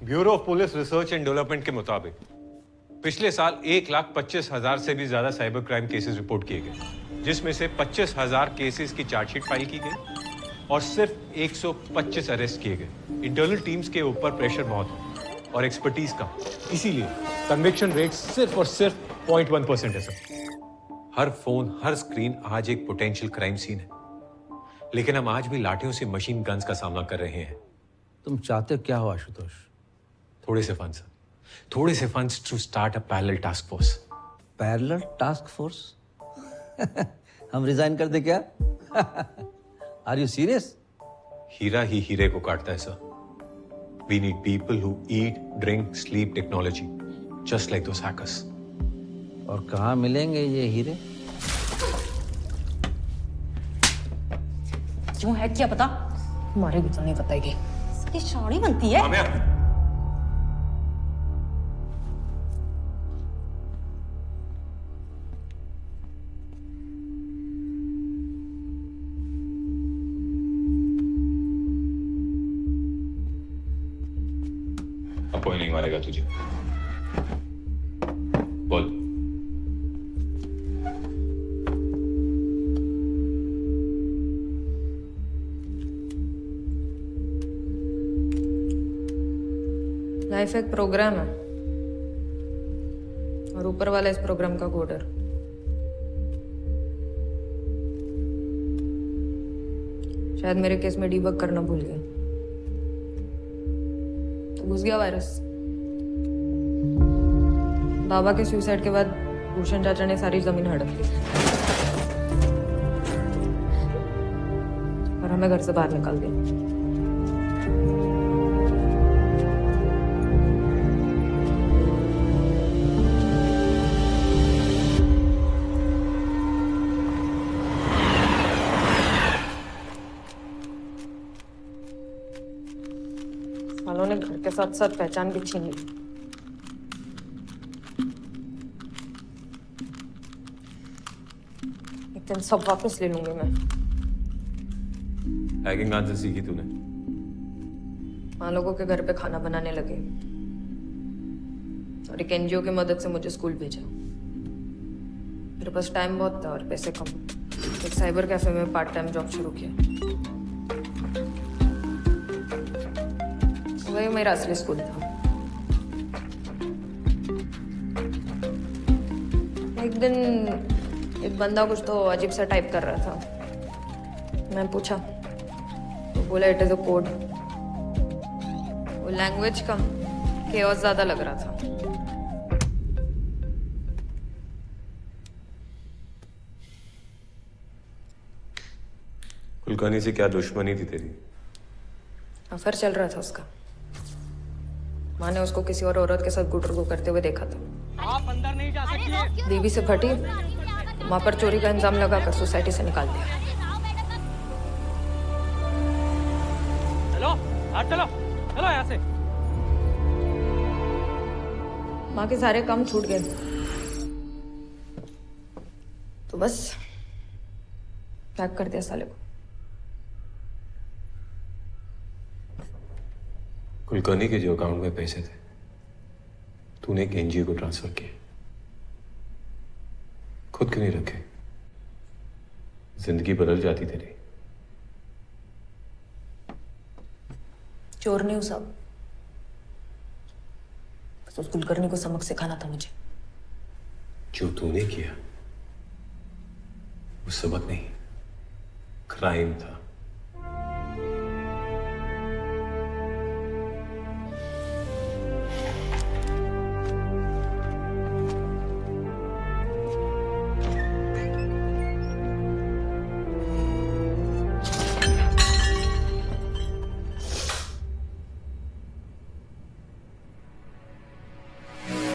Bureau of police research and development के मुताबिक पिछले साल 1,25,000 से भी ज्यादा साइबर क्राइम केसेस रिपोर्ट किए गए, जिसमें से 25,000 केसेस की चार्जशीट फाइल की गई और सिर्फ 125 अरेस्ट किए गए। इंटरनल टीम्स के ऊपर प्रेशर बहुत है और एक्सपर्टीज का, इसीलिए कन्विक्शन रेट सिर्फ और सिर्फ 0.1% है सर। हर फोन, हर स्क्रीन आज एक पोटेंशियल क्राइम सीन है, लेकिन हम आज भी लाठियों से मशीन गन्स का सामना कर रहे हैं। तुम चाहते क्या हो आशुतोष? थोड़े से फंड्स, थोड़े से funds to start a parallel task force. Parallel task force? हम रिजाइन कर दे क्या? Are you serious? हीरा ही हीरे को काटता है sir. We need people who eat, drink, sleep technology, just like those hackers. और कहाँ मिलेंगे ये हीरे? क्यों है क्या पता? हमारे भी तो नहीं बताएगी। इसकी साड़ी बनती है। अब कोई नहीं मारेगा तुझे। बोल। लाइफ एक प्रोग्राम है और ऊपर वाला इस प्रोग्राम का कोडर। शायद मेरे केस में डीबग करना भूल गया तो घुस गया वायरस। बाबा के सुसाइड के बाद भूषण चाचा ने सारी जमीन हड़प ली और हमें घर से बाहर निकाल दिया। वालों ने घर के साथ साथ पहचान भी छीन ली। एक दिन सब वापस ले लूंगी मैं। हैकिंग कहाँ से सीखी तूने? वहां लोगों के घर पे खाना बनाने लगे और एक एनजीओ की मदद से मुझे स्कूल भेजा। मेरे पास टाइम बहुत था और पैसे कम। एक साइबर कैफे में पार्ट टाइम जॉब शुरू किया। वही मेरा असली स्कूल था। एक दिन एक बंदा कुछ तो अजीब सा टाइप कर रहा था। मैं पूछा तो बोला इट इज अ कोड। वो लैंग्वेज कम, केओस ज्यादा लग रहा था। कुलकर्णी से क्या दुश्मनी थी तेरी? अफेयर चल रहा था उसका। माँ ने उसको किसी और औरत के साथ गुटरगु करते हुए देखा था। आप अंदर नहीं जा सकती। बीवी से फटी, माँ पर चोरी का इल्जाम लगाकर सोसाइटी से निकाल दिया। चलो चलो चलो यहाँ से। माँ के सारे काम छूट गए तो बस पैक कर दिया साले को। कुलकर्णी के जो अकाउंट में पैसे थे तूने एक एनजीओ को ट्रांसफर किए, खुद क्यों नहीं रखे? जिंदगी बदल जाती तेरी। चोर नहीं हूं सब, बस उस कुलकर्णी को सबक सिखाना था मुझे। जो तूने किया वो सबक नहीं, क्राइम था।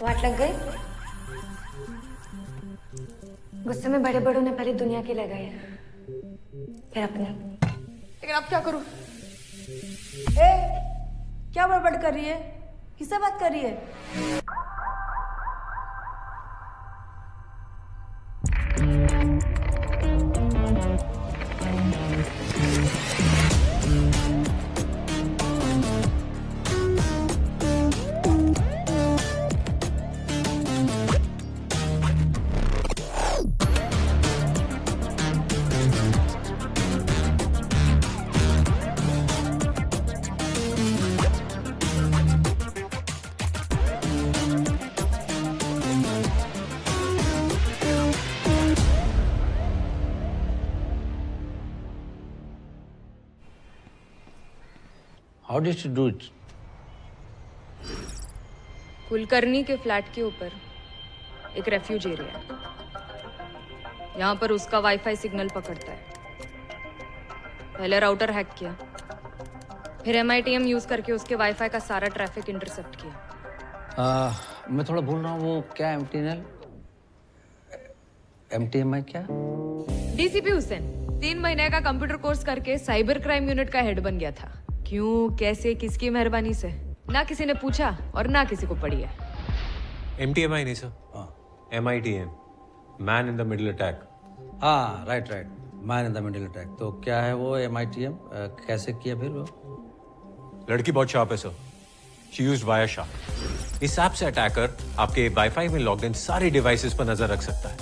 वाट लग गई? गुस्से में बड़े बड़ों ने पहले दुनिया की लगाई फिर अपने। लेकिन अब क्या करूं? क्या बड़बड़ कर रही है? किससे बात कर रही है? How did you do it? Kulkarni के फ्लैट के ऊपर एक रेफ्यूज एरिया है। यहाँ पर उसका वाईफाई सिग्नल पकड़ता है। पहले राउटर हैक किया, फिर MITM यूज करके उसके वाईफाई का सारा ट्रैफिक इंटरसेप्ट किया। मैं थोड़ा भूल रहा हूँ, वो क्या MTMI क्या? DCP हुसैन 3 महीने का कंप्यूटर कोर्स करके साइबर क्राइम यूनिट का हेड बन गया था। क्यों, कैसे, किसकी मेहरबानी से? ना किसी ने पूछा और ना किसी को पड़ी है। MTMI नहीं सर, MITM, man in the middle attack. हाँ, right, man in the middle attack. तो क्या है वो MITM? कैसे किया फिर वो? लड़की बहुत शार्प है सर, शी यूज्ड वायरशार्क। इस ऐप से अटैकर आपके वाईफाई में लॉग्ड इन सारे डिवाइसेस पर नजर रख सकता है।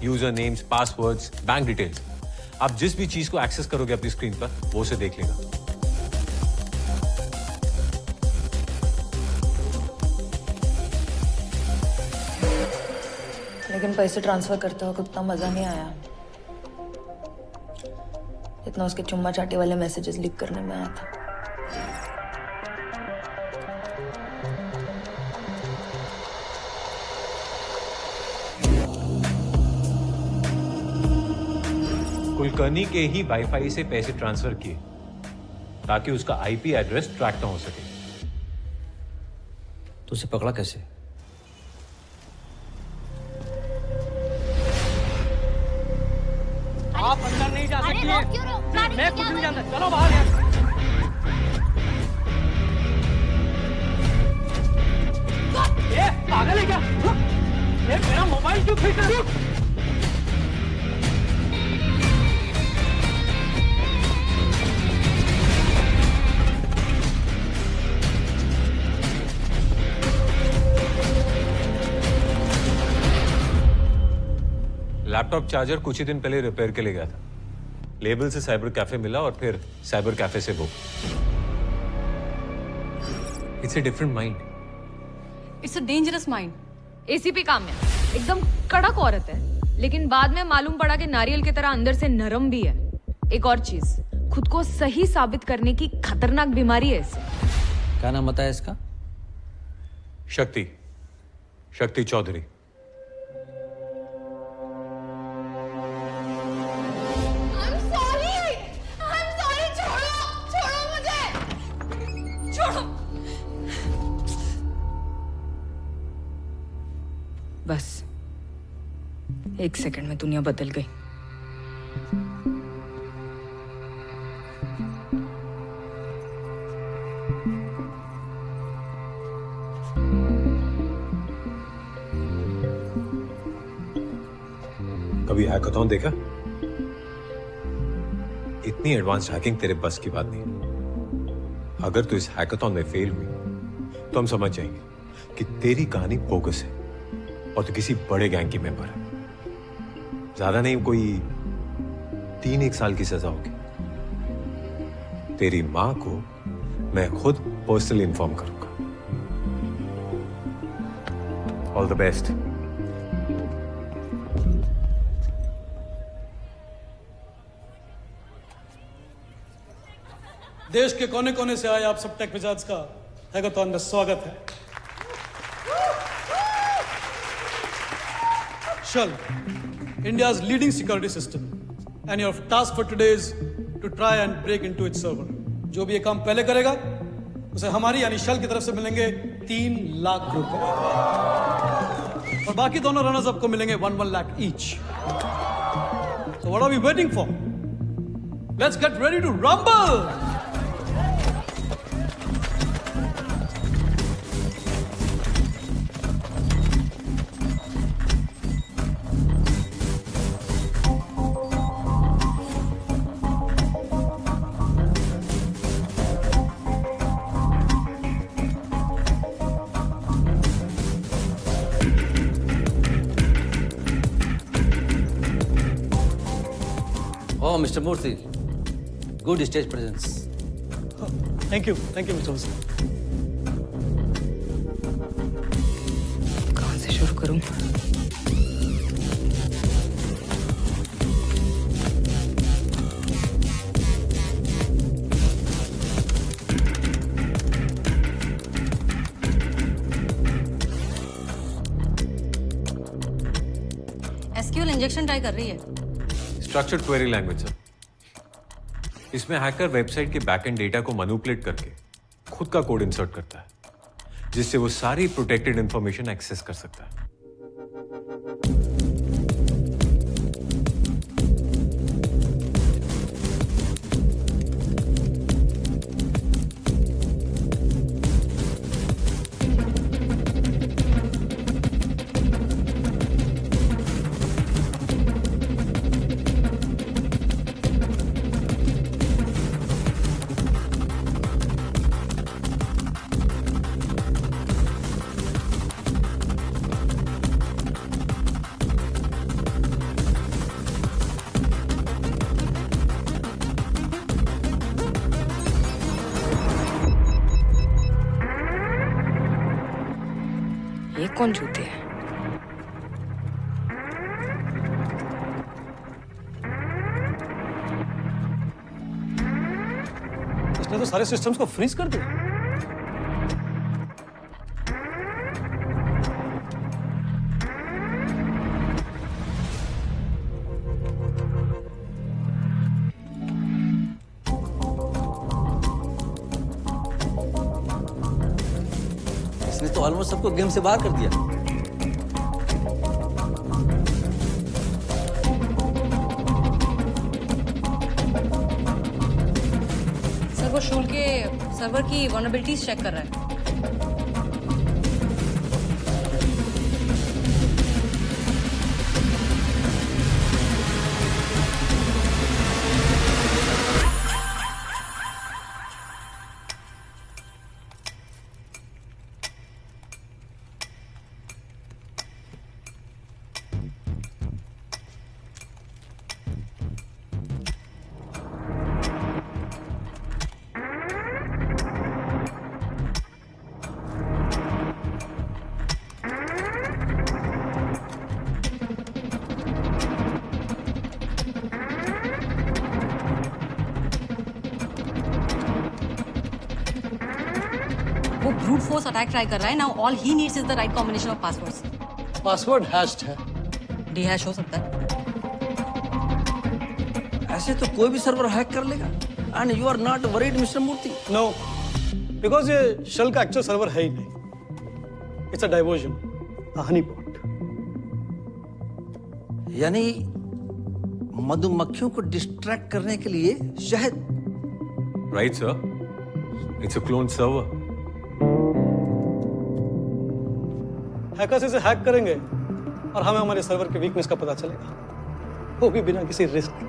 User names, passwords, bank details, आप जिस भी चीज को एक्सेस करोगे अपनी स्क्रीन पर वो उसे देख लेगा। लेकिन पैसे ट्रांसफर करते वक्त उतना मजा नहीं आया जितना उसके चुम्मा चाटी वाले मैसेजेस लीक करने में आया था। कुलकर्णी के ही वाईफाई से पैसे ट्रांसफर किए ताकि उसका IP एड्रेस ट्रैक ना हो सके। तो उसे पकड़ा कैसे? आप अंदर नहीं जा सकती है। मैं कुछ नहीं जानता, चलो बाहर यहाँ से। ये पागल है क्या? ये मेरा मोबाइल क्यों खींच रही हो? लैपटॉप चार्जर कुछ ही दिन पहले रिपेयर के लिए गया था। लेबल से साइबर कैफे मिला और फिर साइबर कैफे से book. It's a different mind. It's a dangerous mind. ACP Kamya एकदम कड़क औरत है, लेकिन बाद में मालूम पड़ा कि नारियल की तरह अंदर से नरम भी है। एक और चीज, खुद को सही साबित करने की खतरनाक बीमारी है इसे। क्या नाम बताया इसका? शक्ति चौधरी। बस 1 सेकंड में दुनिया बदल गई। कभी हैकाथॉन देखा? इतनी एडवांस हैकिंग तेरे बस की बात नहीं। अगर तू इस हैकाथॉन में फेल हुई तो हम समझ जाएंगे कि तेरी कहानी बोगस है और तो किसी बड़े गैंग की मेंबर है। ज्यादा नहीं, कोई 3-1 साल की सजा होगी। तेरी मां को मैं खुद पर्सनली इन्फॉर्म करूंगा। All the best. देश के कोने कोने से आए आप सब टेक विजार्ड्स का हैकाथॉन में स्वागत है। Shell, India's leading security system, and your task for today is to try and break into its server. जो भी ये काम पहले करेगा उसे हमारी यानी Shell की तरफ से मिलेंगे 3 लाख रुपए और बाकी दोनों रनर्स अप को मिलेंगे 1 lakh each. So what are we waiting for? Let's get ready to rumble! Oh, Mr. Murthy, good stage presence. Thank you, Mr. Hussain. कहाँ से शुरू करूं? इंजेक्शन ट्राई कर रही है। Structured query language sir. इसमें हैकर वेबसाइट के बैकएंड डेटा को मैनिपुलेट करके खुद का कोड इंसर्ट करता है, जिससे वो सारी प्रोटेक्टेड इंफॉर्मेशन एक्सेस कर सकता है। ये कौन जूते हैं? इसने तो सारे सिस्टम्स को फ्रीज कर दिया। इसने तो ऑलमोस्ट सबको गेम से बाहर कर दिया। सर वो शूल के सर्वर की वल्नरेबिलिटीज चेक कर रहा है। वो ब्रूट फोर्स अटैक ट्राई कर रहा है। Now all he needs is the right combination of passwords. Password hatched है। डीहैश हो सकता है। ऐसे तो कोई भी सर्वर हैक कर लेगा। And you are not worried mister Murthy. No, because ये शेल का एक्चुअल सर्वर है ही नहीं। It's a diversion, a honey pot. यानी मधुमक्खियों को डिस्ट्रैक्ट करने के लिए शहद। Right sir, it's a clone server. Hackers इसे हैक करेंगे और हमें हमारे सर्वर के वीकनेस का पता चलेगा, वो भी बिना किसी रिस्क के।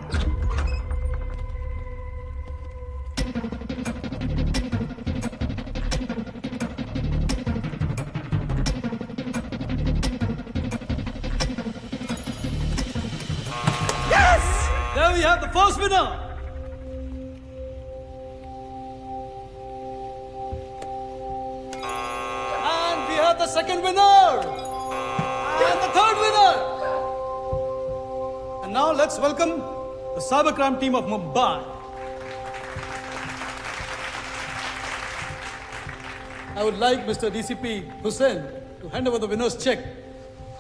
There we have the first winner. And we have the second winner. And the third winner. And now let's welcome the cybercrime team of Mumbai. I would like Mr. DCP Hussain to hand over the winner's check.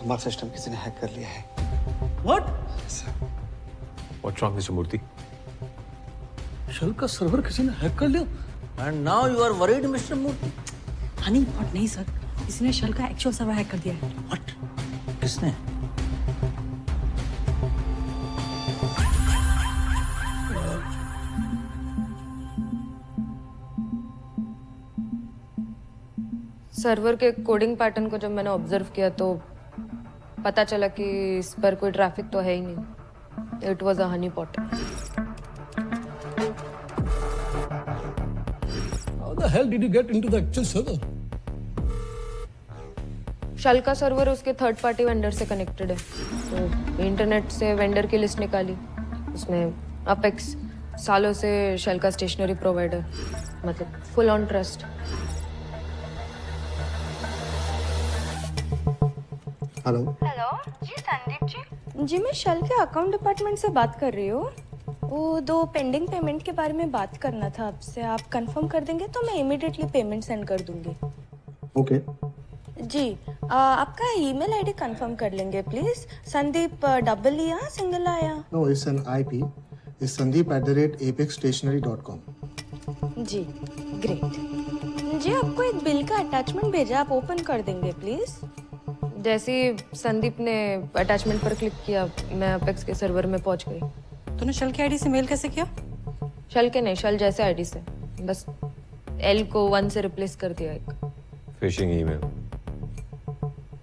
हमारा system किसी ने hack कर लिया है। What? What's wrong, Mr. Murthy? Shell का server किसी ने hack कर लिया। And now you are worried mister Murthy. Honey pot नहीं सर, इसने शेल का एक्चुअल सर्वर हैक कर दिया है। व्हाट? किसने? सर्वर के कोडिंग पैटर्न को जब मैंने ऑब्जर्व किया तो पता चला कि इस पर कोई ट्रैफिक तो है ही नहीं। It was a honey pot. How the hell did you get into the actual server? शल का सर्वर उसके थर्ड पार्टी वेंडर से कनेक्टेड है, तो इंटरनेट से वेंडर की लिस्ट निकाली। उसमें अपेक्स सालों से शेल का स्टेशनरी प्रोवाइडर, मतलब full on trust. Hello. Hello ji, Sandeep ji. जी मैं शेल के अकाउंट डिपार्टमेंट से बात कर रही हूँ। वो 2 पेंडिंग पेमेंट के बारे में बात करना था आपसे। आप कंफर्म कर देंगे तो मैं इमीडिएटली पेमेंट सेंड कर दूंगी। ओके। जी आपका ईमेल आईडी कंफर्म कर लेंगे प्लीज। संदीप डबल या सिंगल आया? No, it's an IP. It's sandeep@apexstationery.com. जी ग्रेट। जी आपको एक बिल का अटैचमेंट भेजा, आप ओपन कर देंगे प्लीज। जैसे ही संदीप ने अटैचमेंट पर क्लिक किया, मैं अपेक्स के सर्वर में पहुंच गई। तूने शल की आईडी से मेल कैसे किया? शल के नहीं, शल जैसे आईडी से, बस एल को 1 से रिप्लेस कर दिया एक। Phishing email.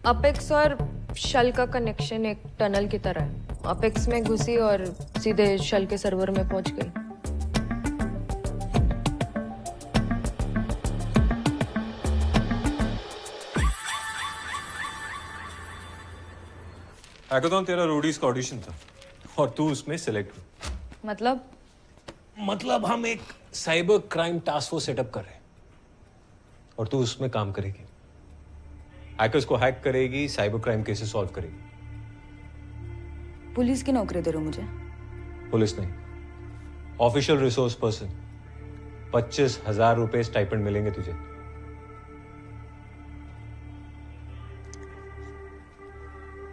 अपेक्स और शल का कनेक्शन एक टनल की तरह है। अपेक्स में घुसी और सीधे शल के सर्वर में पहुंच गई। हैकाथॉन तेरा रोडीज का ऑडिशन था और तू उसमें सिलेक्ट हुई। मतलब हम एक cyber crime task force setup कर रहे हैं और तू उसमें काम करेगी। हैकर्स को हैक करेगी, साइबर क्राइम केसेस सॉल्व करेगी। पुलिस की नौकरी दे रहे हो मुझे? पुलिस नहीं, ऑफिशियल रिसोर्स पर्सन। 25,000 रुपए स्टाइपेंड मिलेंगे तुझे।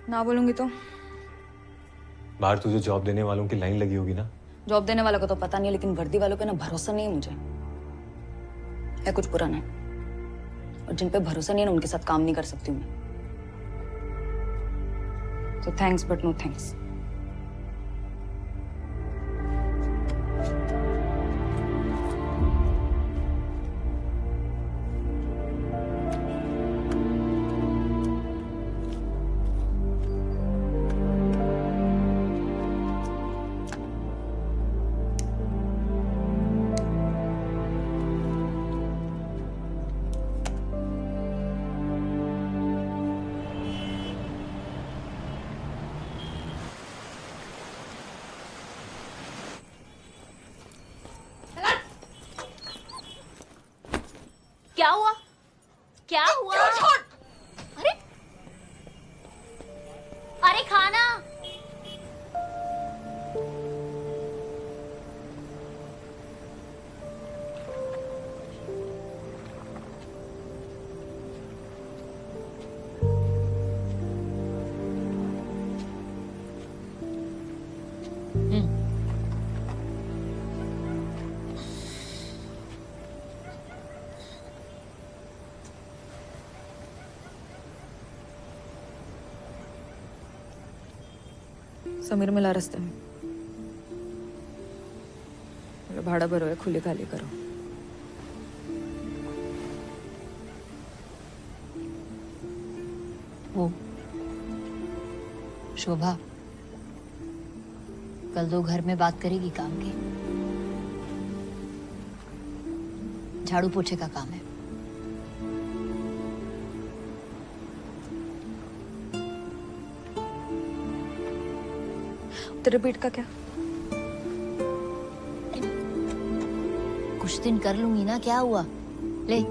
ना बोलूंगी तो? बाहर तुझे जॉब देने वालों की लाइन लगी होगी ना। जॉब देने वालों को तो पता नहीं है, लेकिन वर्दी वालों का ना भरोसा नहीं है मुझे। है कुछ पुराना है, और जिन पे भरोसा नहीं है ना उनके साथ काम नहीं कर सकती हूँ मैं। तो थैंक्स बट नो थैंक्स। क्या हुआ? क्या हुआ? अरे अरे खाना। समीर मिला रास्ते में। भाड़ा भरो है, खुली खाली करो। वो शोभा कल दो घर में बात करेगी काम की। झाड़ू पोछे का काम है। तेरे पेट का क्या? कुछ दिन कर लूंगी ना, क्या हुआ? ले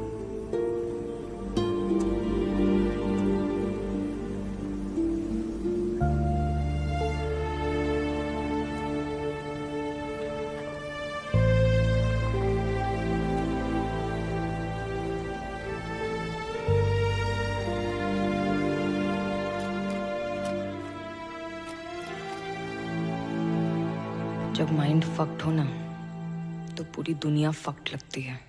जब माइंड फक्ड हो ना तो पूरी दुनिया फक्ड लगती है।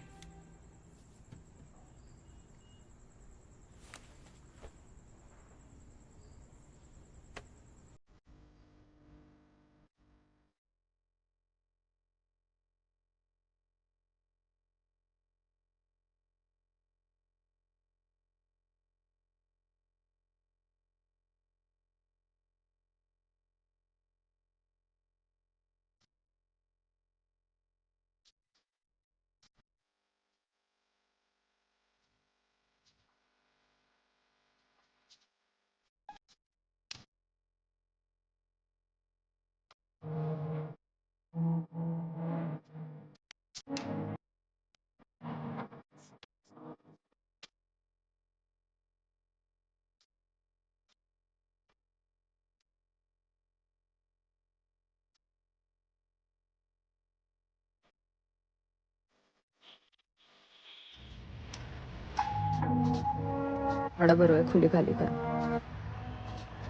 बड़ा बरो है, खुली खाली कर।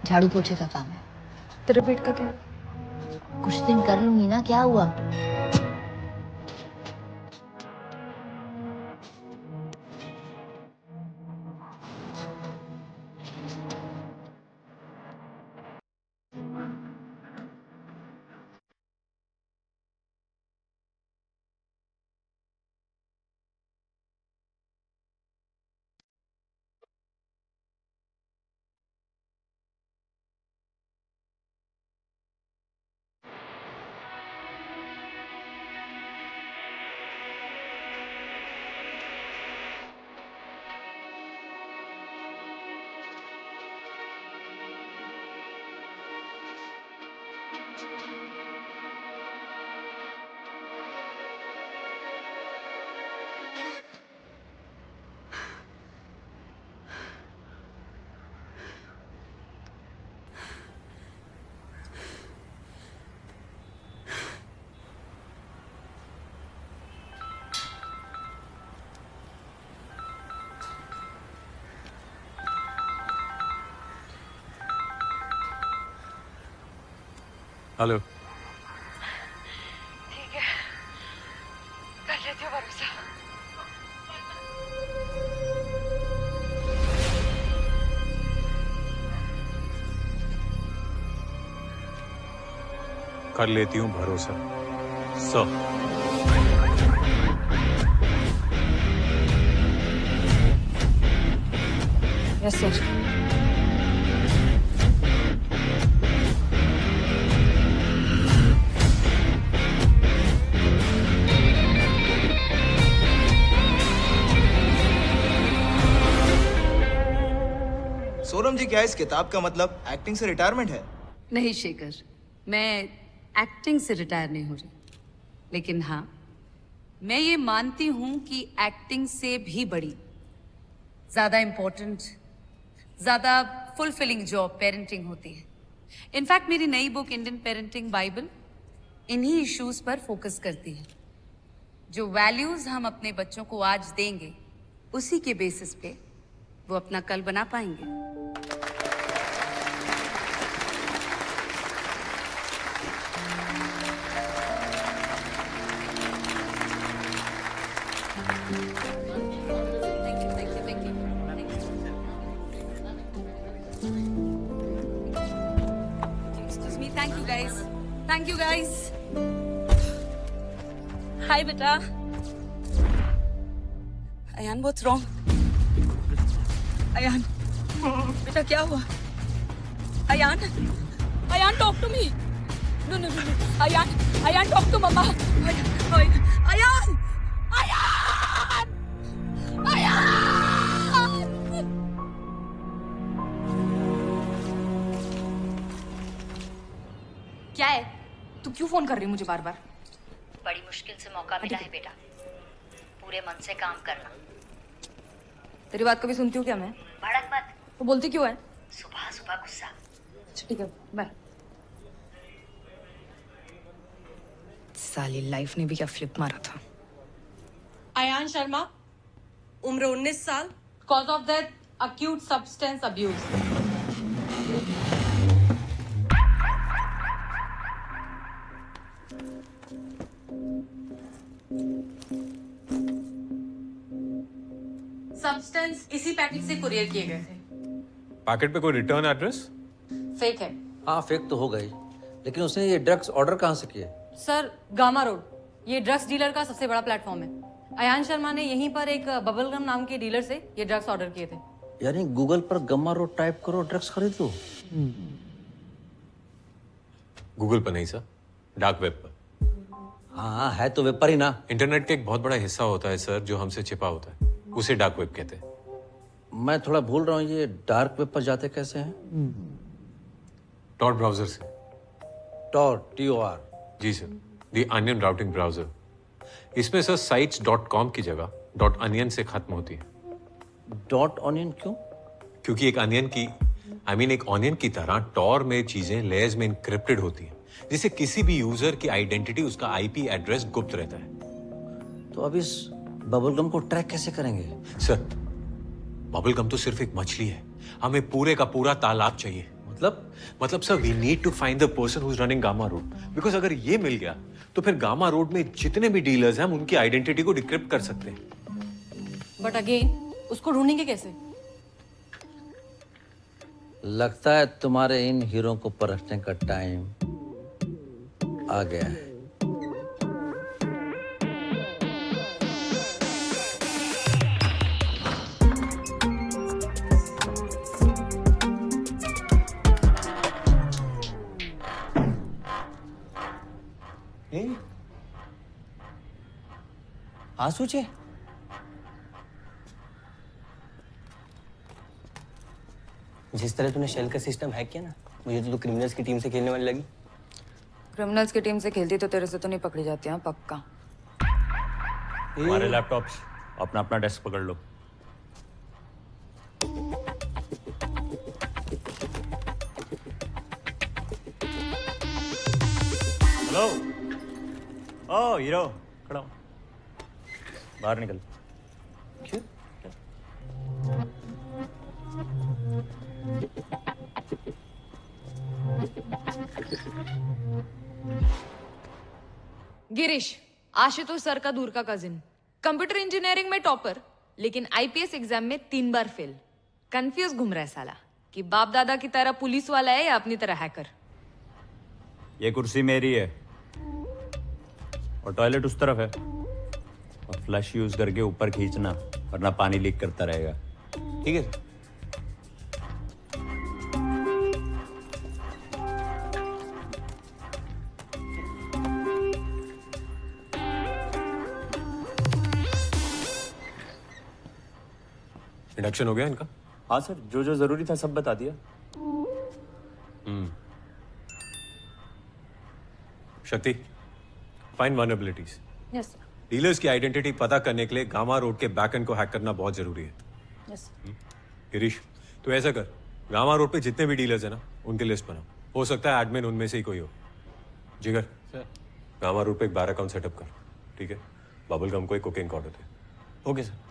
झाड़ू पोछे का काम है। तेरे पेट का क्या? कुछ दिन कर लूंगी ना, क्या हुआ? हेलो। ठीक है, कर लेती हूँ भरोसा। कर लेती हूँ भरोसा। Yes sir. सोनम जी, क्या इस किताब का मतलब एक्टिंग से रिटायरमेंट है? नहीं शेखर, मैं एक्टिंग से रिटायर नहीं हो रही, लेकिन हाँ, मैं ये मानती हूं कि एक्टिंग से भी बड़ी, ज्यादा इंपॉर्टेंट, ज्यादा फुलफिलिंग जॉब पेरेंटिंग होती है। इनफैक्ट मेरी नई बुक इंडियन पेरेंटिंग बाइबल इन्हीं इश्यूज पर फोकस करती है। जो वैल्यूज हम अपने बच्चों को आज देंगे, उसी के बेसिस पे वो अपना कल बना पाएंगे। Excuse me, thank you guys. Thank you guys. Hi बेटा। Ayan, what's wrong? अयान, बेटा क्या हुआ? Ayan, Ayan talk to me. No, no, no, no. Ayan talk to mama. Ayan, Ayan, Ayan. क्या है? तू क्यों फोन कर रही है मुझे बार बार? बड़ी मुश्किल से मौका मिला है बेटा, पूरे मन से काम करना। तेरी बात कभी सुनती हूँ क्या मैं? भड़क मत। वो बोलती क्यों है? सुबह सुबह गुस्सा। अच्छा ठीक है, बाय। साली लाइफ ने भी क्या फ्लिप मारा था। अयान शर्मा, उम्र 19 साल, cause of death acute substance abuse. Substance इसी पैकेट से कुरियर किए गए थे। पैकेट पे कोई रिटर्न एड्रेस? फेक है। हाँ फेक तो हो गई, लेकिन उसने ये ड्रग्स ऑर्डर कहाँ से किए? सर, गामा रोड, ये ड्रग्स डीलर का सबसे बड़ा प्लेटफॉर्म है। अयान शर्मा ने यहीं पर एक बबलगम नाम के डीलर से ये ड्रग्स ऑर्डर किए थे। यानी गूगल पर गम्मा रोड टाइप करो, ड्रग्स खरीद लो। गूगल पर नहीं सर, डार्क वेब पर। हाँ है तो वेब पर ही ना। इंटरनेट का एक बहुत बड़ा हिस्सा होता है सर जो हमसे छिपा होता है, उसे डार्क वेब कहते हैं। मैं थोड़ा भूल रहा हूँ, ये डार्क वेब पर जाते कैसे हैं? टॉर ब्राउजर से। Tor, TOR? जी sir, the onion routing browser. इसमें सर साइट्स .com की जगह .onion से खत्म होती है। .onion क्यों? क्योंकि एक अनियन की एक ऑनियन की तरह टॉर में चीजें लेयर्स में इनक्रिप्टेड होती हैं, जिससे किसी भी यूजर की आइडेंटिटी, उसका IP एड्रेस गुप्त रहता है। तो अब इस बबलगम को ट्रैक कैसे करेंगे? सर, बबल गम तो सिर्फ एक मछली है, हमें पूरे का पूरा तालाब चाहिए। मतलब sir we need to find the person who is running Gamma Road, because अगर ये मिल गया तो फिर गामा रोड में जितने भी डीलर्स हैं हम उनकी आइडेंटिटी को डिक्रिप्ट कर सकते हैं। बट अगेन उसको ढूंढेंगे कैसे? लगता है तुम्हारे इन हीरो को परखने का टाइम आ गया है। आंसू चे जिस तरह तूने शेल का सिस्टम हैक किया ना, मुझे तो तू क्रिमिनल्स की टीम से खेलने वाली लगी। क्रिमिनल्स की टीम से खेलती तो तेरे से तो नहीं पकड़ी जाती, हाँ पक्का। हमारे लैपटॉप्स अपना अपना डेस्क पकड़ लो। हेलो, ओ हीरो, खड़ा हो। बाहर निकल। क्यों? गिरीश, आशुतोष सर का दूर का कजिन, कंप्यूटर इंजीनियरिंग में टॉपर, लेकिन आईपीएस एग्जाम में 3 बार फेल। कंफ्यूज घूम रहा है साला कि बाप दादा की तरह पुलिस वाला है या अपनी तरह हैकर। ये कुर्सी मेरी है और टॉयलेट उस तरफ है, और फ्लश यूज करके ऊपर खींचना वरना पानी लीक करता रहेगा, ठीक है? इंडक्शन हो गया इनका? हाँ सर, जो जो जरूरी था सब बता दिया। शक्ति, find vulnerabilities. Yes sir. Dealers की आइडेंटिटी पता करने के लिए गामा रोड के बैकएंड को हैक करना बहुत जरूरी है। यस। गिरीश, तो ऐसा कर, गामा रोड पे जितने भी डीलर्स हैं ना उनकी लिस्ट बना, हो सकता है एडमिन उनमें से ही कोई हो। जिगर सर। गामा रोड पे एक बार अकाउंट सेटअप कर, ठीक है? बबल गम को एक कोकेन का ऑर्डर दे। Okay sir.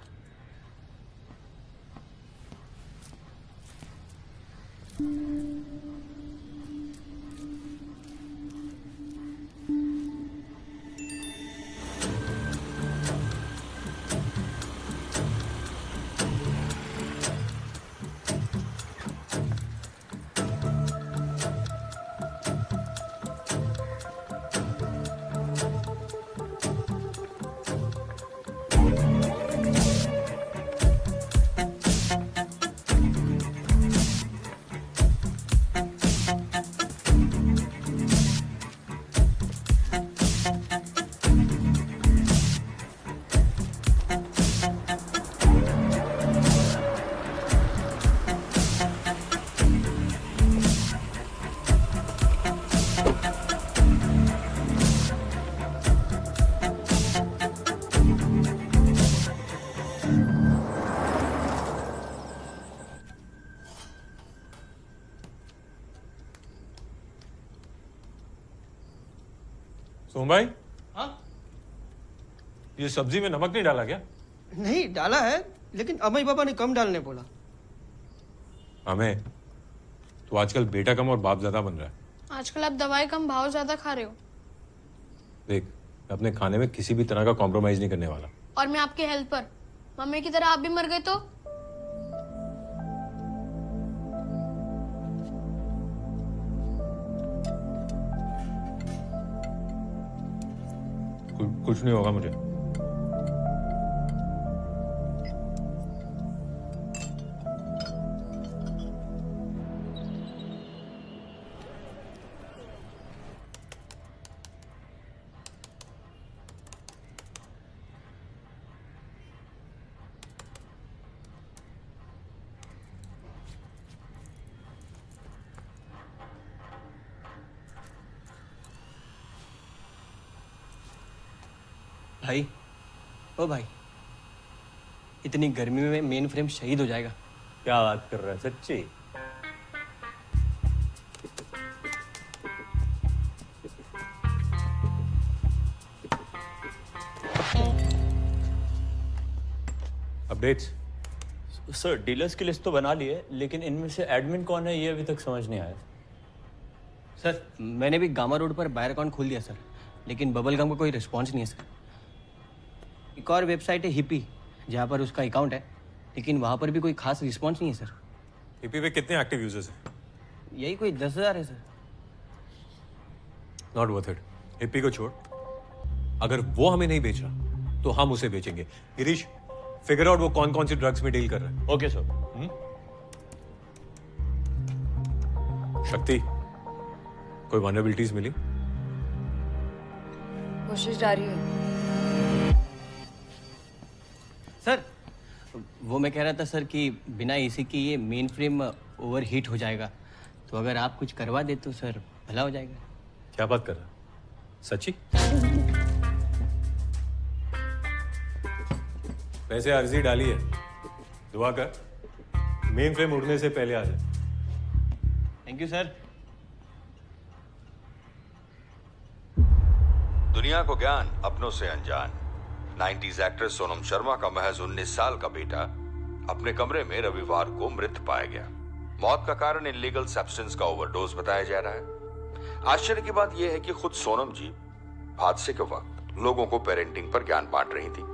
सोम भाई, हाँ? ये सब्जी में नमक नहीं डाला क्या? नहीं डाला है, लेकिन अमय बाबा ने कम डालने बोला। हमें तो आजकल बेटा कम और बाप ज्यादा बन रहा है। आजकल आप दवाई कम भाव ज्यादा खा रहे हो। देख, मैं अपने खाने में किसी भी तरह का कॉम्प्रोमाइज नहीं करने वाला। और मैं आपके हेल्थ पर, मम्मी की तरह आप भी मर गए तो? कुछ नहीं होगा मुझे। भाई, ओ भाई, इतनी गर्मी में मेन फ्रेम शहीद हो जाएगा। क्या बात कर रहा है, सच्ची? अपडेट्स? सर डीलर्स की लिस्ट तो बना ली है, लेकिन इनमें से एडमिन कौन है ये अभी तक समझ नहीं आया। सर मैंने भी गामा रोड पर बायर अकाउंट खोल दिया सर, लेकिन बबल गम का कोई रिस्पॉन्स नहीं है सर। एक और वेबसाइट है हिपी, जहाँ पर उसका अकाउंट है, लेकिन वहाँ पर भी कोई खास रिस्पॉन्स नहीं है सर। हिपी पे कितने एक्टिव यूजर्स हैं? यही कोई 10,000 है sir. Not worth it. Hippie को छोड़, अगर वो हमें नहीं बेच रहा तो हम उसे बेचेंगे। गिरीश, फिगर आउट वो कौन कौन सी ड्रग्स में डील कर रहा है। Okay sir. शक्ति, कोई वनरेबिलिटीज मिली? कोशिश जारी है। सर वो मैं कह रहा था सर कि बिना एसी की ये मेन फ्रेम ओवर हीट हो जाएगा, तो अगर आप कुछ करवा दे तो सर भला हो जाएगा। क्या बात कर रहा है? सच्ची? वैसे अर्जी डाली है, दुआ कर मेन फ्रेम उड़ने से पहले आ जाए। Thank you sir. दुनिया को ज्ञान अपनों से अनजान 90s एक्ट्रेस सोनम शर्मा का महज 19 साल का बेटा अपने कमरे में रविवार को मृत पाया गया। मौत का कारण इनलीगल सब्सटेंस का ओवरडोज बताया जा रहा है। आश्चर्य की बात यह है कि खुद सोनम जी हादसे के वक्त लोगों को पेरेंटिंग पर ज्ञान बांट रही थी।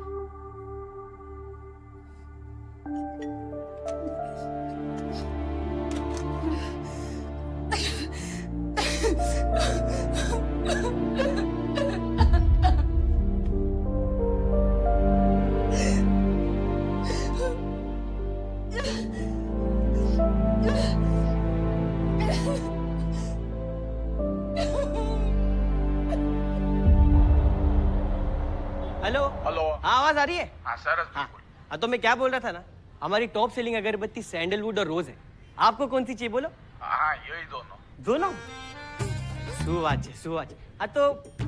Hello hello. हाँ आवाज आ रही है? हाँ सर। हाँ तो मैं क्या बोल रहा था ना, हमारी टॉप सेलिंग अगरबत्ती सैंडलवुड और रोज है। आपको कौन सी चाहिए बोलो? हाँ यही दोनों। दोनों? सुवाच। हाँ तो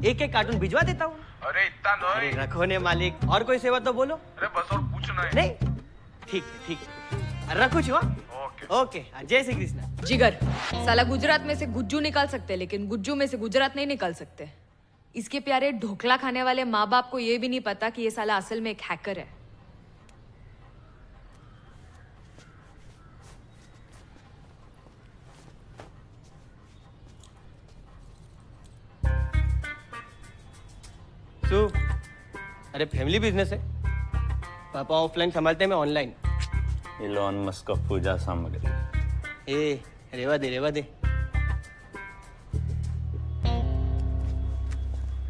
एक एक कार्टून भिजवा देता हूँ। अरे इतना अरे रखो ने मालिक, और कोई सेवा तो बोलो। अरे बस और पूछना है। नहीं ठीक है रखो छुआ। ओके जय श्री कृष्ण। जिगर, साला गुजरात में से गुज्जू निकाल सकते, लेकिन गुज्जू में से गुजरात नहीं निकाल सकते। इसके प्यारे ढोकला खाने वाले माँ बाप को ये भी नहीं पता कि ये साला असल में एक हैकर है। अरे फैमिली बिजनेस है, पापा ऑफलाइन संभालते हैं, मैं ऑनलाइन। इलॉन मस्क का पूजा सामग्री। ए रेवा दे।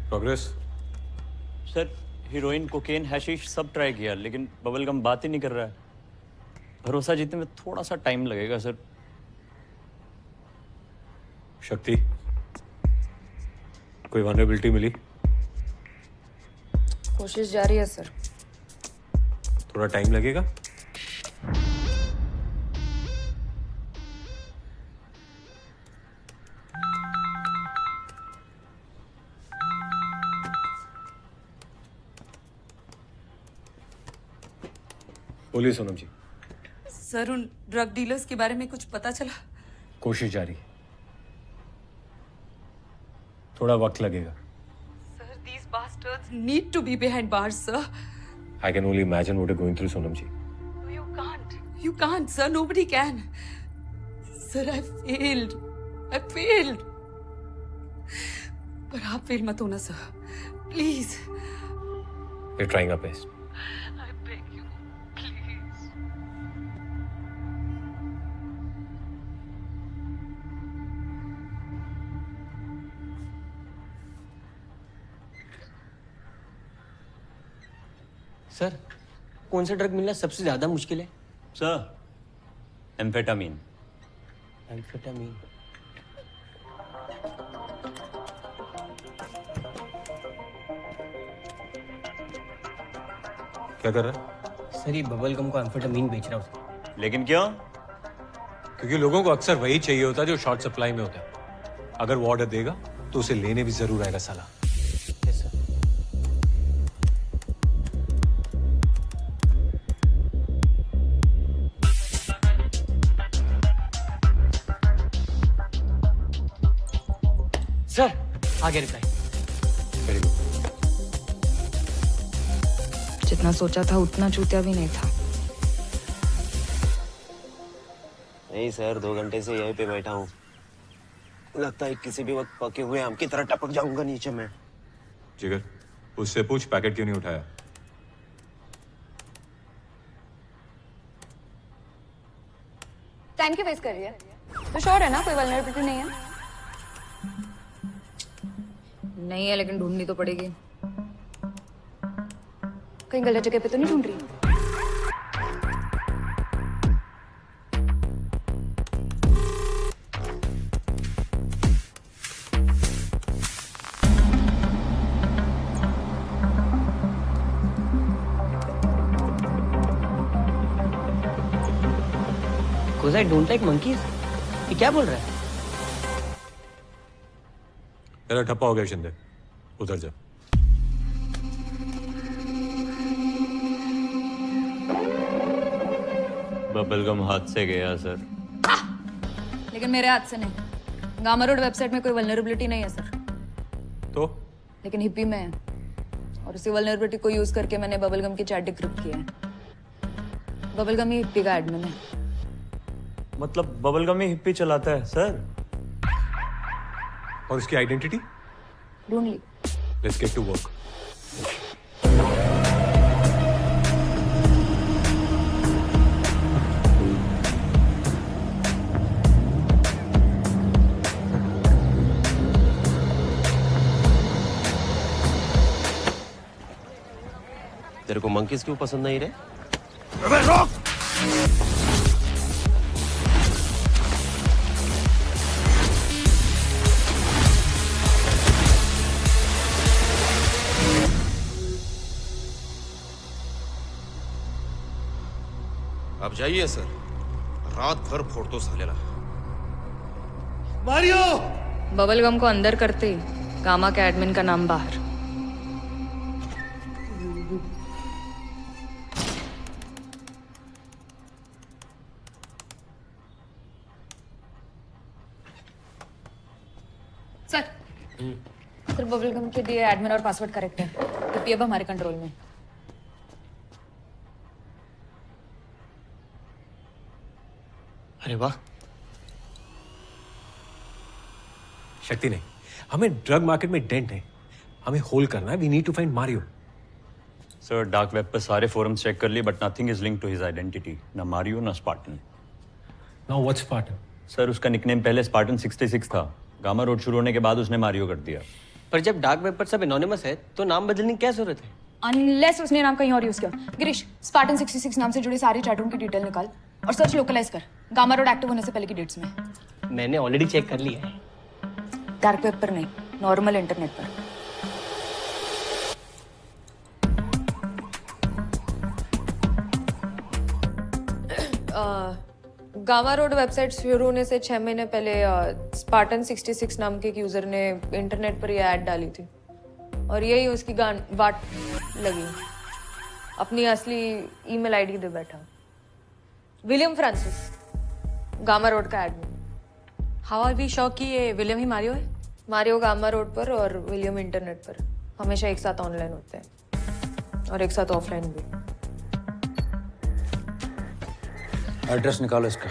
प्रोग्रेस? सर हीरोइन, कोकेन, हैशिश सब ट्राई किया, लेकिन बबलगम बात ही नहीं कर रहा है। भरोसा जीतने में थोड़ा सा टाइम लगेगा सर। शक्ति, कोई वनरेबिलिटी मिली? कोशिश जारी है सर। थोड़ा टाइम लगेगा। बोलिए सोनम जी। सर उन ड्रग डीलर्स के बारे में कुछ पता चला? कोशिश जारी, थोड़ा वक्त लगेगा। Sir, these bastards need to be behind bars, sir. I can only imagine what you're going through, Sonam ji. No, you can't. You can't, sir. Nobody can. Sir, I failed. पर आप फेल मत होना, sir. Please. We're trying our best. I beg you, please. Sir कौन सा drug मिलना सबसे ज्यादा मुश्किल है? Sir amphetamine. एम्फेटामीन। क्या कर रहा है? सर ये बबल गम को एम्फेटामीन बेच रहा हूँ। लेकिन क्यों? क्योंकि लोगों को अक्सर वही चाहिए होता है जो शॉर्ट सप्लाई में होता है। अगर वो ऑर्डर देगा तो उसे लेने भी जरूर आएगा साला। Yes sir. सर आगे रिप्लाई। Very good. जितना सोचा था उतना चूतिया भी नहीं था। नहीं सर, 2 घंटे से यहीं पे बैठा हूँ। लगता है किसी भी वक्त पके हुए आम की तरह टपक जाऊंगा नीचे में। जिगर, उससे पूछ पैकेट क्यों नहीं उठाया। टाइम क्यों वेस्ट कर रही है? तो श्योर है ना कोई वल्नरेबिलिटी नहीं है? नहीं है, लेकिन ढूंढनी तो पड़ेगी। कहीं गलत जगह पे तो नहीं ढूंढ रही? Because I don't like monkeys. ये क्या बोल रहा है? तेरा ठप्पा हो गया शिंदे, उधर जा। बबलगम हाथ से गया सर। लेकिन मेरे हाथ से नहीं। गामा रोड वेबसाइट में कोई वल्नरेबिलिटी नहीं है सर। तो लेकिन हिप्पी में है, और उसी वल्नरेबिलिटी को यूज करके मैंने बबलगम की चैट डिक्रिप्ट किया है। बबलगम ही हिप्पी का एडमिन है। मतलब बबलगम ही हिप्पी चलाता है सर? और उसकी आइडेंटिटी ढूंढ ली। Let's get to work. तेरे को मंकीज क्यों पसंद नहीं रहे? अबे रोक! अब जाइए सर, रात भर फोड़ दो सालेला। मारियो! बबलगम को अंदर करते ही गामा के एडमिन का नाम बाहर। सर, सर बबलगम के दिए एडमिन और पासवर्ड करेक्ट है, तो अब हमारे कंट्रोल में। अरे वाह। शक्ति नहीं, हमें ड्रग मार्केट में डेंट है, हमें होल्ड करना है। We need to find Mario. Sir dark web पर सारे फोरम्स चेक कर लिए, but nothing is linked to his identity. ना मारियो ना Spartan. Now what's Spartan? Sir उसका निकनेम पहले स्पार्टन 66 था। गामा रोड शुरू होने के बाद उसने मारियो कर दिया। पर जब डार्क वेब पर सब एनोनिमस है तो नाम बदलने की क्या जरूरत है? अनलेस उसने नाम कहीं और यूज किया। गिरीश, स्पार्टन 66 नाम से जुड़े सारे चैटरूम की डिटेल निकाल और सर्च लोकलाइज कर गामा रोड एक्टिव होने से पहले की डेट्स में। मैंने ऑलरेडी चेक कर लिया है। डार्क वेब पर नहीं, नॉर्मल इंटरनेट पर। गामा रोड वेबसाइट शुरू होने से 6 महीने पहले स्पार्टन 66 नाम के एक यूजर ने इंटरनेट पर ये ऐड डाली थी और यही उसकी वाट लगी। अपनी असली ईमेल आईडी दे बैठा। विलियम फ्रांसिस, गामा रोड का admin. How are we sure कि ये विलियम ही मारियो है? मारियो गामा रोड पर और विलियम इंटरनेट पर हमेशा एक साथ ऑनलाइन होते हैं और एक साथ ऑफलाइन भी। एड्रेस निकालो इसका।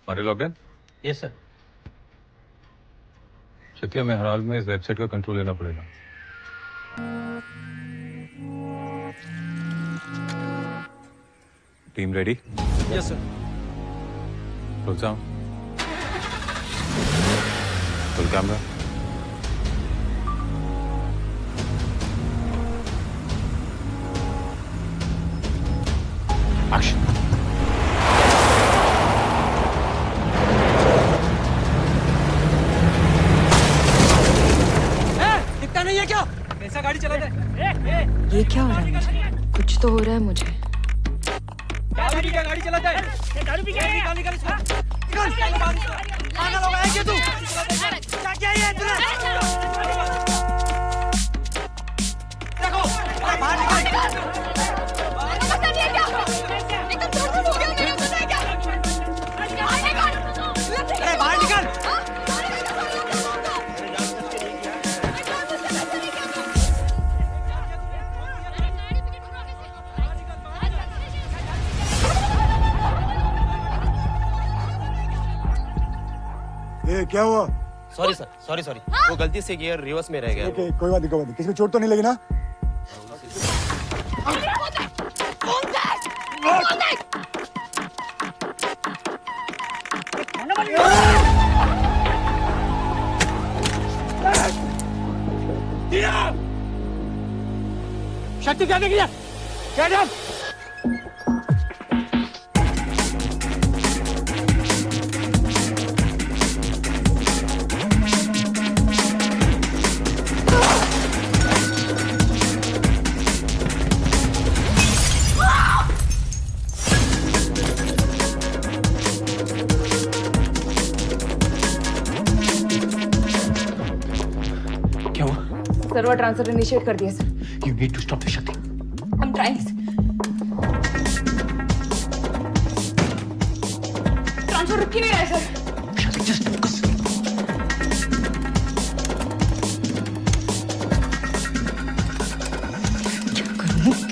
Mario log in? Yes sir. शक्ति, हमें हर हाल में इस वेबसाइट का कंट्रोल लेना पड़ेगा। Team ready? Yes sir. Roll sound. Roll camera. Action. दिखता नहीं है क्या? कैसा गाड़ी चलाता है? ये क्या हो रहा है मुझे? कुछ तो हो रहा है मुझे। क्या गाड़ी चलाता है? दारू पी के निकाल इसको। निकाल पागल हो गया है क्या तू? क्या किया ये तूने? देखो ये क्या हुआ? सॉरी सर, सॉरी वो गलती से गियर रिवर्स में रह गया। ओके, कोई बात नहीं। किसी को चोट तो नहीं लगी ना? शक्ति क्या निकली? क्या नाम? क्या हुआ? सर्वर ट्रांसफर इनिशिएट कर दिया sir. You need to stop the Shakti. I'm trying. Transfer रुक ही नहीं रहा है सर। Shakti, just focus.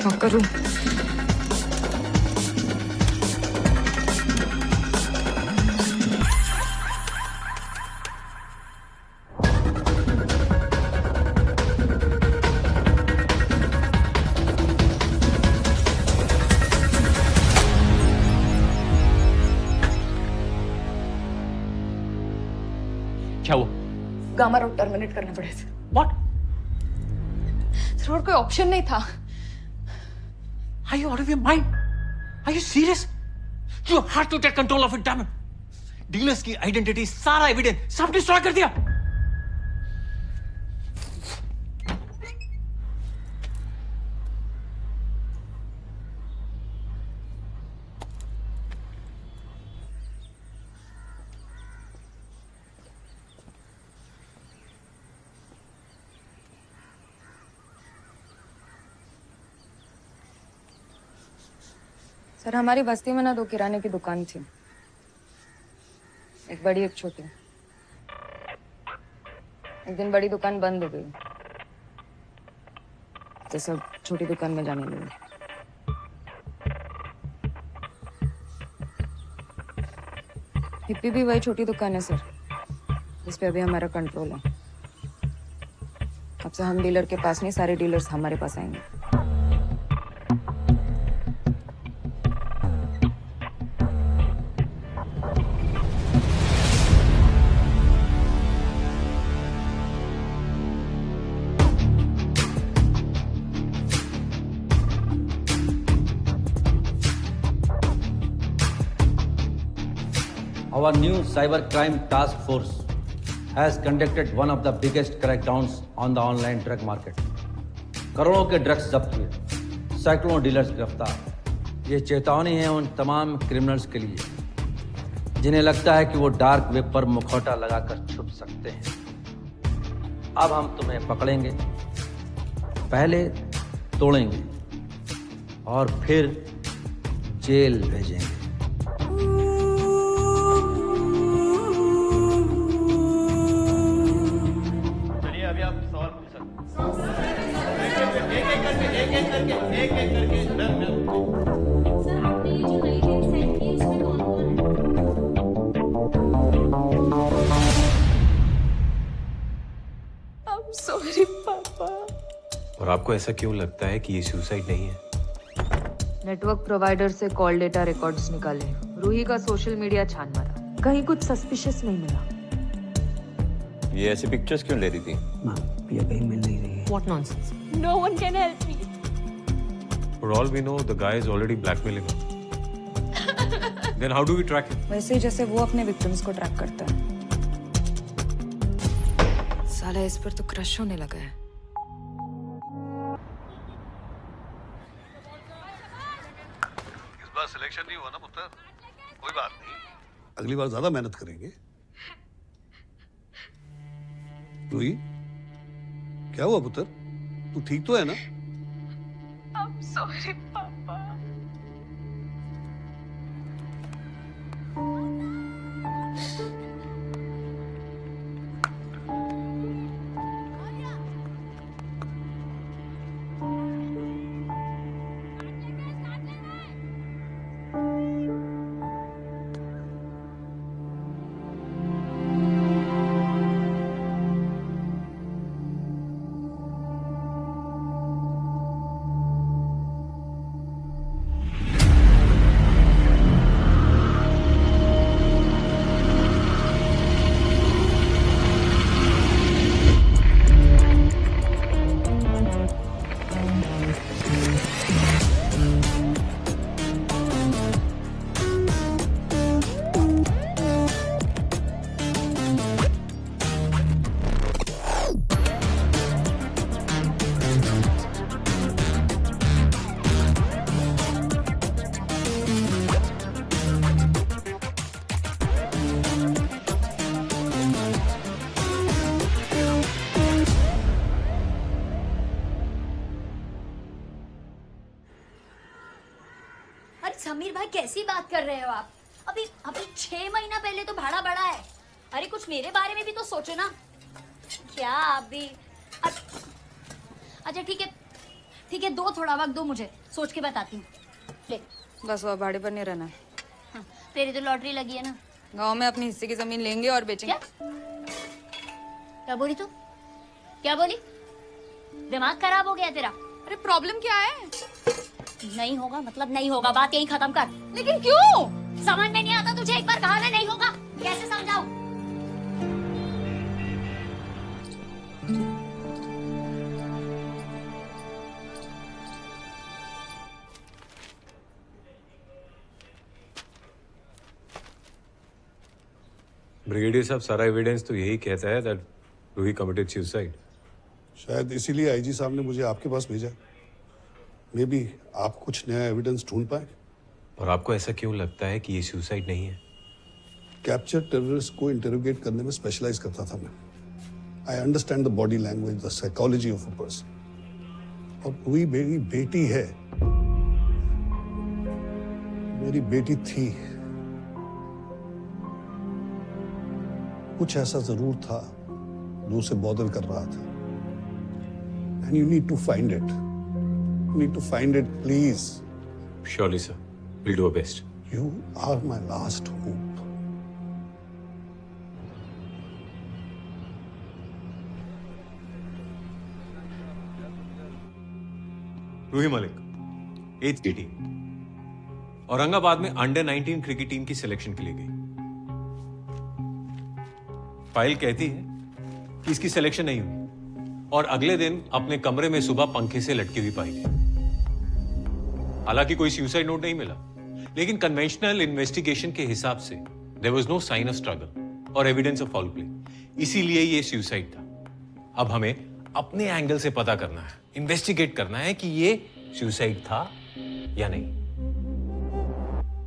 क्या करूं? क्या हुआ? गामा रोड टर्मिनेट करना पड़े सर। What? सर और कोई ऑप्शन नहीं था। Are you out of your mind? Are you serious? You have to take control of it, damn it. Dealers की आइडेंटिटी, सारा एविडेंस सब डिस्ट्रॉय कर दिया। सर हमारी बस्ती में ना 2 किराने की दुकान थी, एक बड़ी एक छोटी। एक दिन बड़ी दुकान बंद हो गई तो सब छोटी दुकान में जाने लगे। हिप्पी भी वही छोटी दुकान है सर, जिस पे अभी हमारा कंट्रोल है। अब से हम डीलर के पास नहीं, सारे डीलर्स हमारे पास आएंगे। Our new cyber crime task force has conducted one of the biggest crackdowns on the online drug market. करोड़ों के ड्रग्स जब्त हुए, सैकड़ों डीलर्स गिरफ्तार। ये चेतावनी है उन तमाम क्रिमिनल्स के लिए जिन्हें लगता है कि वो डार्क वेब पर मुखौटा लगाकर छुप सकते हैं। अब हम तुम्हें पकड़ेंगे, पहले तोड़ेंगे और फिर जेल भेजेंगे। सॉरी पापा। और आपको ऐसा क्यों लगता है कि ये सुसाइड नहीं है? नेटवर्क प्रोवाइडर से कॉल डेटा रिकॉर्ड्स निकाले, रूही का सोशल मीडिया छान मारा, कहीं कुछ सस्पिशियस नहीं मिला। ये ऐसी पिक्चर्स क्यों ले रही थी? ये कहीं मिल नहीं रही है। What nonsense? No one can help me. For all we know, the guy is already blackmailing her. Then how do we track him? वैसे ही जैसे वो अपने विक्टिम्स को ट्रैक करता है। साला इस पर तो क्रश होने लगा है। इस बार सिलेक्शन नहीं हुआ ना पुत्र, कोई बात नहीं, अगली बार ज्यादा मेहनत करेंगे। रूही, क्या हुआ पुत्र? तू ठीक तो है ना? I'm sorry पापा। कैसी बात कर रहे हो आप? अभी अभी 6 महीना पहले तो भाड़ा बढ़ा है। अरे कुछ मेरे बारे में भी तो सोचो ना। क्या अभी अच्छा ठीक है, दो थोड़ा वक्त दो, मुझे सोच के बताती हूँ। ले बस वो भाड़े पर नहीं रहना है। हाँ, तेरी तो लॉटरी लगी है ना। गांव में अपने हिस्से की जमीन लेंगे और बेचेंगे। क्या बोली तू? क्या बोली? दिमाग खराब हो गया तेरा? अरे प्रॉब्लम क्या है? नहीं होगा मतलब नहीं होगा, बात यही खत्म कर। लेकिन क्यों? समझ में नहीं आता तुझे? एक बार कहा ना नहीं होगा, कैसे समझाऊं? ब्रिगेडियर साहब, सारा एविडेंस तो यही कहता है दैट रूही कमिटेड सुसाइड। शायद इसीलिए आईजी साहब ने मुझे आपके पास भेजा। मे बी आप कुछ नया एविडेंस ढूंढ पाए। और आपको ऐसा क्यों लगता है कि ये सुसाइड नहीं है? कैप्चर टेररिस्ट को इंटरोगेट करने में स्पेशलाइज करता था मैं। I understand the body language, the psychology of a person. और रूही मेरी बेटी है, मेरी बेटी थी। कुछ ऐसा जरूर था जो उसे बॉदर कर रहा था। And you need to find it. You need to find it, please. Surely sir, will do our best. You are my last hope. Roohi Malik, 8th team, Aurangabad में अंडर 19 क्रिकेट टीम की सिलेक्शन के लिए गई। फाइल कहती है कि इसकी सिलेक्शन नहीं हुई और अगले दिन अपने कमरे में सुबह पंखे से लटकी हुई पाई गई। हालांकि कोई सुसाइड नोट नहीं मिला, लेकिन कन्वेंशनल इन्वेस्टिगेशन के हिसाब से there was no sign of struggle और एविडेंस ऑफ फाउल प्ले, इसीलिए ये सुसाइड था। अब हमें अपने एंगल से पता करना है, इन्वेस्टिगेट करना है कि ये सुसाइड था या नहीं।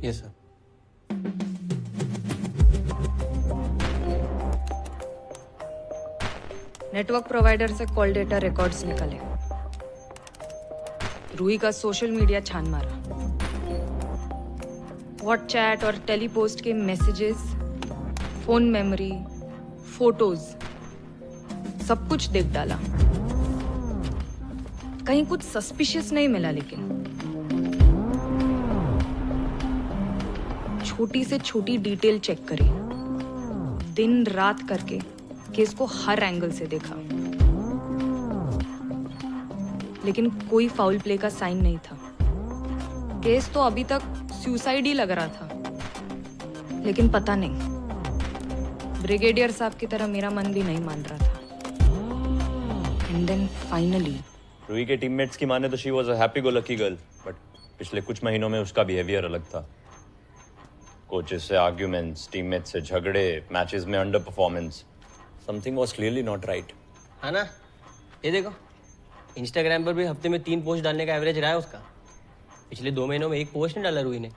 Yes sir. नेटवर्क प्रोवाइडर से कॉल डेटा रिकॉर्ड्स निकले। रूही का सोशल मीडिया छान मारा। व्हाट्सचैट और टेलीपोस्ट के मैसेजेस, फोन मेमोरी, फोटोज, सब कुछ देख डाला। कहीं कुछ सस्पिशियस नहीं मिला, लेकिन छोटी से छोटी डिटेल चेक करी, दिन रात करके केस को हर एंगल से देखा, लेकिन कोई फाउल प्ले का साइन नहीं था। केस तो अभी तक सुसाइड ही लग रहा था, लेकिन पता नहीं, ब्रिगेडियर साहब की तरह मेरा मन भी नहीं मान रहा था। एंड देन फाइनली रूही के टीममेट्स की माने तो she was a happy go lucky girl, but पिछले कुछ महीनों में उसका बिहेवियर अलग था। कोचेस से आर्ग्यूमेंट्स, टीममेट्स से झगड़े, मैचेस में under performance, something was clearly not right. है ना? ये देखो, इंस्टाग्राम पर भी हफ्ते में 3 पोस्ट डालने का एवरेज रहा है उसका। पिछले 2 महीनों में 1 पोस्ट नहीं डाला रूही ने।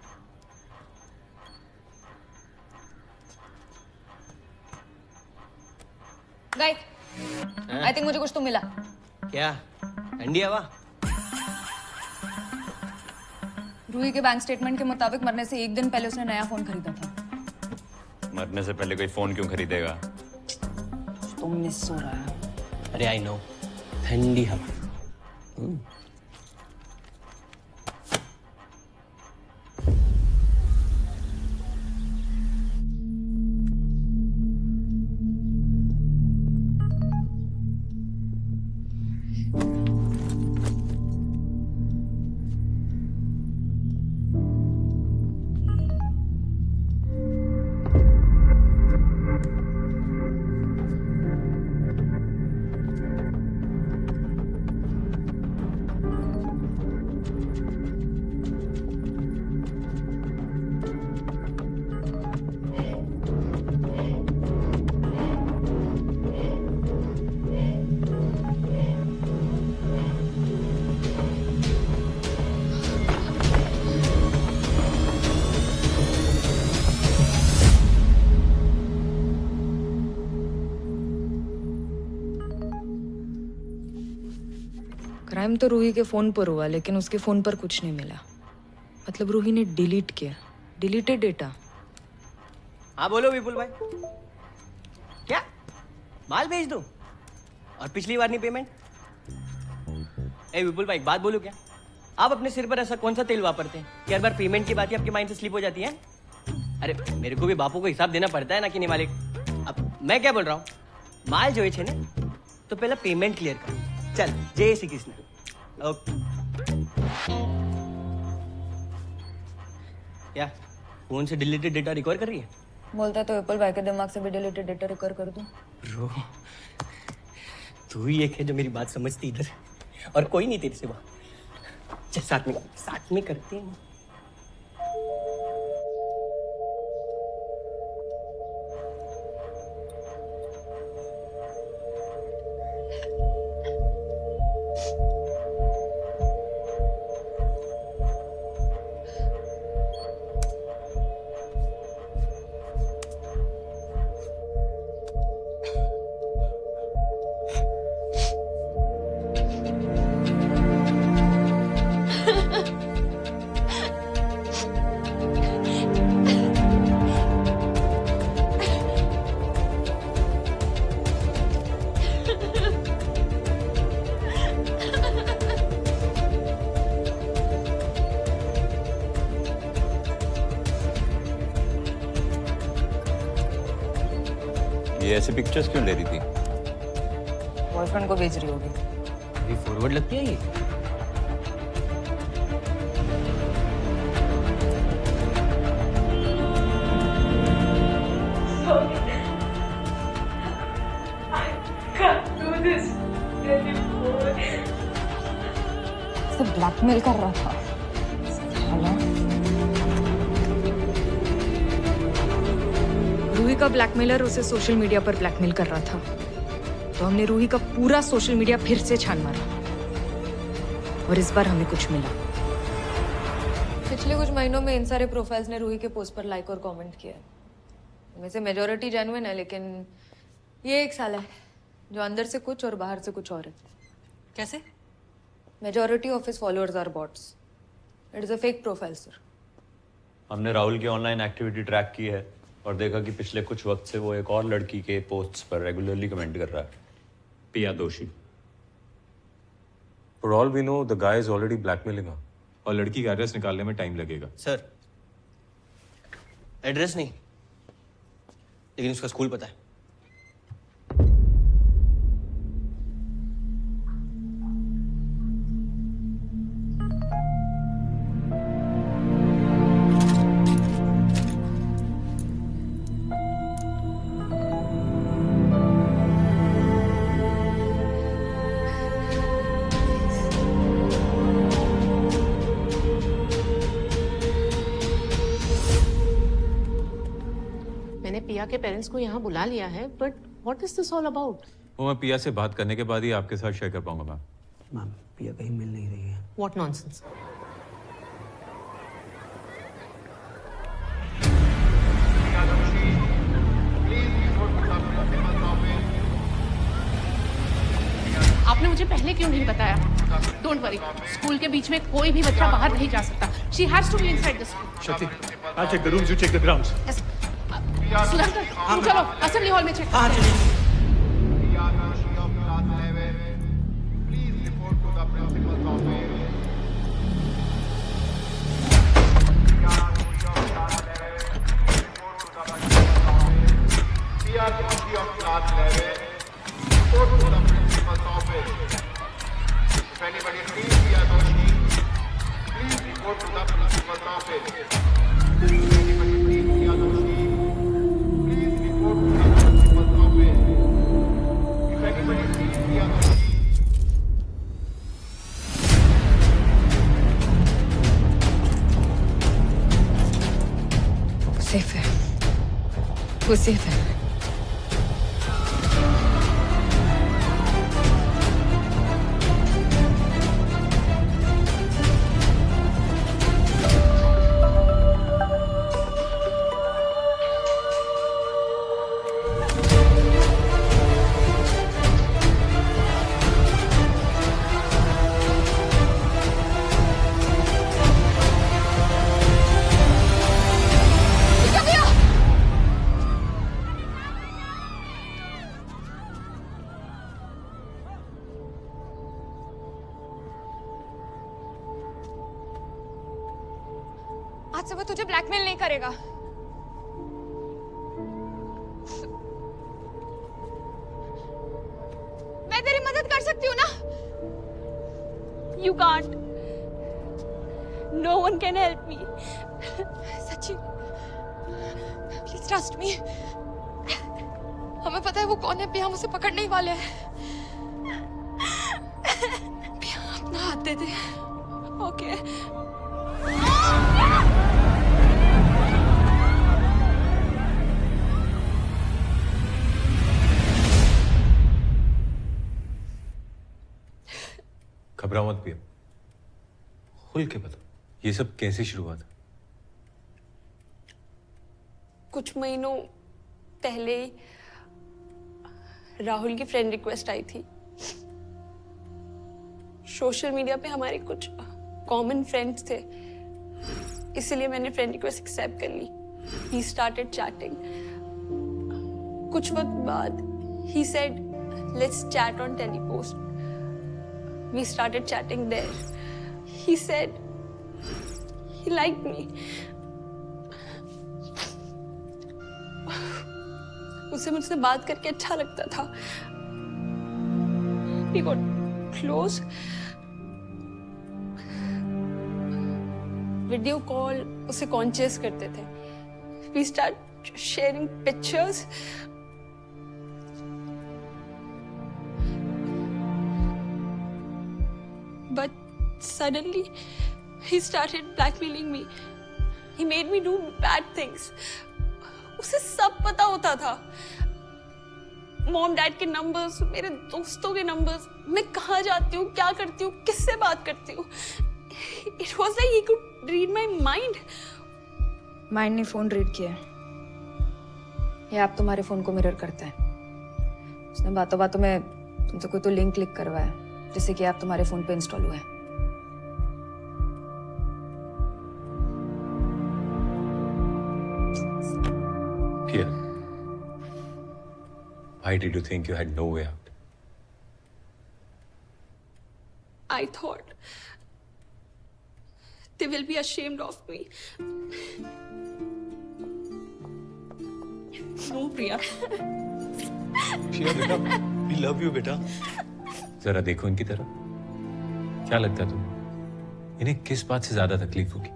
गाइस, आई थिंक मुझे कुछ तो मिला। क्या? ठंडी हवा? रूही के बैंक स्टेटमेंट के मुताबिक मरने से 1 दिन पहले उसने नया फोन खरीदा था। मरने से पहले कोई फोन क्यों खरीदेगा? तो मिस हो रहा है। अरे आई नो, ठंडी हवा। क्राइम तो रूही के फोन पर हुआ, लेकिन उसके फोन पर कुछ नहीं मिला। मतलब रूही ने डिलीट किया, डिलीटेड डेटा। हाँ बोलो विपुल भाई, क्या माल भेज दो और पिछली बार नहीं पेमेंट? ए विपुल भाई एक बात बोलूं क्या, आप अपने सिर पर ऐसा कौन सा तेल वापरते हैं कि हर बार पेमेंट की बात ही आपके माइंड से स्लिप हो जाती है? अरे मेरे को भी बापू को हिसाब देना पड़ता है ना कि नहीं मालिक। अब मैं क्या बोल रहा हूँ, माल जो है ने तो पहले पेमेंट क्लियर कर। चल जय श्री कृष्ण। ओके क्या फोन से डिलीटेड डेटा रिकवर कर रही है? बोलता तो विपुल भाई के दिमाग से भी डिलीटेड डेटा रिकवर कर दूं। ब्रो तू ही एक है जो मेरी बात समझती इधर, और कोई नहीं तेरे सिवा। चल साथ में करते हैं। ये ऐसे पिक्चर्स क्यों ले रही थी? बॉयफ्रेंड को भेज रही होगी। ये फॉरवर्ड लगती है ये। तो ब्लैकमेल कर रहा था। रूही का ब्लैकमेलर उसे सोशल मीडिया पर ब्लैकमेल कर रहा था, तो हमने रूही का पूरा सोशल मीडिया फिर से छान मारा और इस बार हमें कुछ मिला। पिछले कुछ महीनों में इन सारे प्रोफाइल्स ने रूही के पोस्ट पर लाइक और कमेंट किया है। इनमें से मेजॉरिटी जेन्युइन है, लेकिन ये एक साला है जो अंदर से कुछ और बाहर से कुछ और है। कैसे? Majority of his followers are bots. It is a fake profile sir. हमने राहुल की ऑनलाइन एक्टिविटी ट्रैक की है और देखा कि पिछले कुछ वक्त से वो एक और लड़की के पोस्ट्स पर रेगुलरली कमेंट कर रहा है, पिया दोषी। For all we know, the guy is already blackmailing her. और लड़की का एड्रेस निकालने में टाइम लगेगा। सर एड्रेस नहीं, लेकिन उसका स्कूल पता है। मैंने पिया के पेरेंट्स को यहाँ बुला लिया है, but what is this all about? वो मैं पिया से बात करने के बाद ही आपके साथ शेयर कर पाऊंगा मैम। मैम पिया कहीं मिल नहीं रही है। What nonsense. आपने मुझे पहले क्यों नहीं बताया? डोंट वरी, स्कूल के बीच में कोई भी बच्चा बाहर नहीं जा सकता। She has to be inside the school. Shakti, I'll check the rooms, you check the grounds. Sudhakar, तुम चलो असेंबली हॉल में चेक। हाँ चलिए। सेफ है, वो सेफ है। आज से वो तुझे ब्लैकमेल नहीं करेगा। मैं तेरी मदद कर सकती हूँ ना? You can't. No one can help me. सच्ची, please trust me. हमें पता है वो कौन है, पिया हम उसे पकड़ने ही वाले हैं। पिया अपना हाथ दे दे। ओके। घबराओ मत पिया, खुल के बता ये सब कैसे शुरू हुआ था? कुछ महीनों पहले राहुल की फ्रेंड रिक्वेस्ट आई थी। सोशल मीडिया पे हमारे कुछ कॉमन फ्रेंड्स थे, इसलिए मैंने फ्रेंड रिक्वेस्ट एक्सेप्ट कर ली। He started chatting. कुछ वक्त बाद he said let's chat on Telepost. We started chatting there. He said he liked me. उसे मुझसे बात करके अच्छा लगता था। We got close. Video call उसे कॉन्शियस करते थे। We start sharing pictures. But suddenly he started blackmailing me. He made me do bad things. उसे सब पता होता था। मॉम डैड के नंबर्स, मेरे दोस्तों के नंबर्स, मैं कहाँ जाती हूँ, क्या करती हूँ, किससे बात करती हूँ। It was like he could read my mind. Mind ने फोन रीड किया। ये ऐप तुम्हारे फोन को मिरर करता है। उसने बातों बातों में तुमसे कोई तो लिंक क्लिक करवाया जिससे कि ऐप तुम्हारे फोन पे इंस्टॉल हुआ है। Pia, why did you think you had no way out? I thought they will be ashamed of me. No, Priya. Pia बेटा, we love you बेटा। जरा देखो इनकी तरफ। क्या लगता है तुम्हें? इन्हें किस बात से ज्यादा तकलीफ होगी?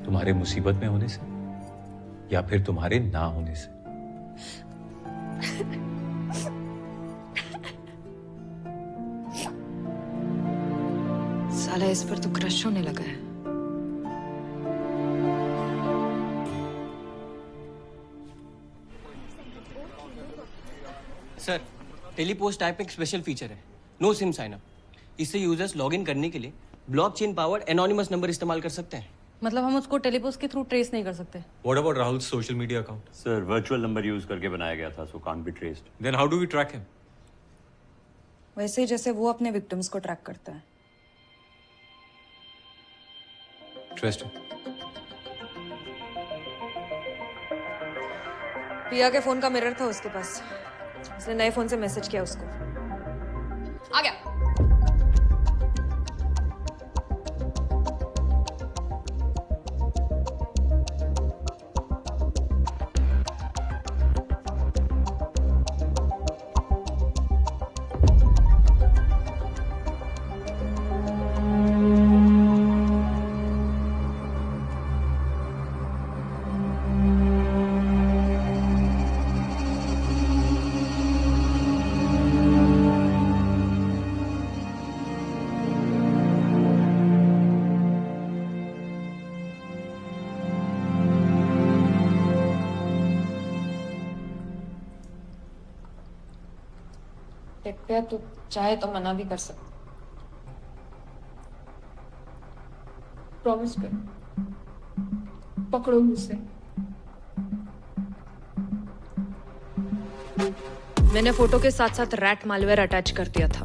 तुम्हारे मुसीबत में होने से या फिर तुम्हारे ना होने से? साला इस पर तो क्रश होने लगा है। सर, टेलीपोस्ट ऐप एक स्पेशल फीचर है, नो सिम साइन अप। इससे यूजर्स लॉगिन करने के लिए ब्लॉकचेन पावर्ड एनोनिमस नंबर इस्तेमाल कर सकते हैं। मतलब हम उसको टेलीपोस्ट के थ्रू ट्रेस नहीं कर सकते। What about Rahul's social media account? Sir virtual number use करके बनाया गया था, so can't be traced. Then how do we track him? वैसे ही जैसे वो अपने विक्टिम्स को ट्रैक करता है। Interesting. पिया के फोन का मिरर था उसके पास। उसने नए फोन से मैसेज किया उसको। आ गया। पे तू चाहे तो मना भी कर सकता। प्रॉमिस कर, पकड़ो मुझसे। मैंने फोटो के साथ साथ रैट मालवेयर अटैच कर दिया था।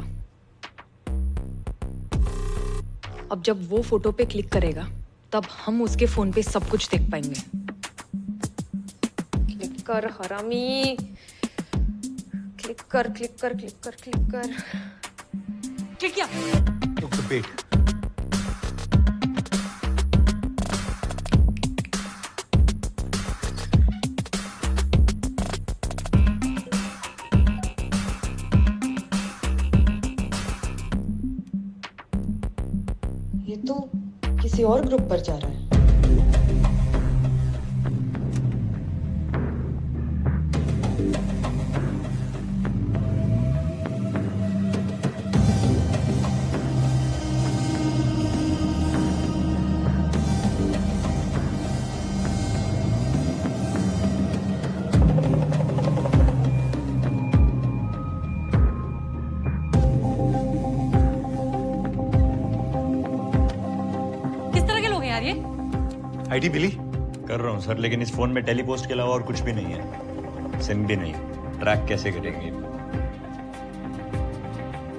अब जब वो फोटो पे क्लिक करेगा तब हम उसके फोन पे सब कुछ देख पाएंगे। क्लिक कर हरामी, क्लिक कर क्लिक कर क्लिक कर क्लिक कर। क्लिक किया। Wait. तू किसी और ग्रुप पर जा रहा है? किस तरह के लोग हैं यार ये? आईडी मिली कर रहा हूँ सर, लेकिन इस फोन में टेलीपोस्ट के अलावा और कुछ भी नहीं है, सिम भी नहीं। ट्रैक कैसे करेंगे?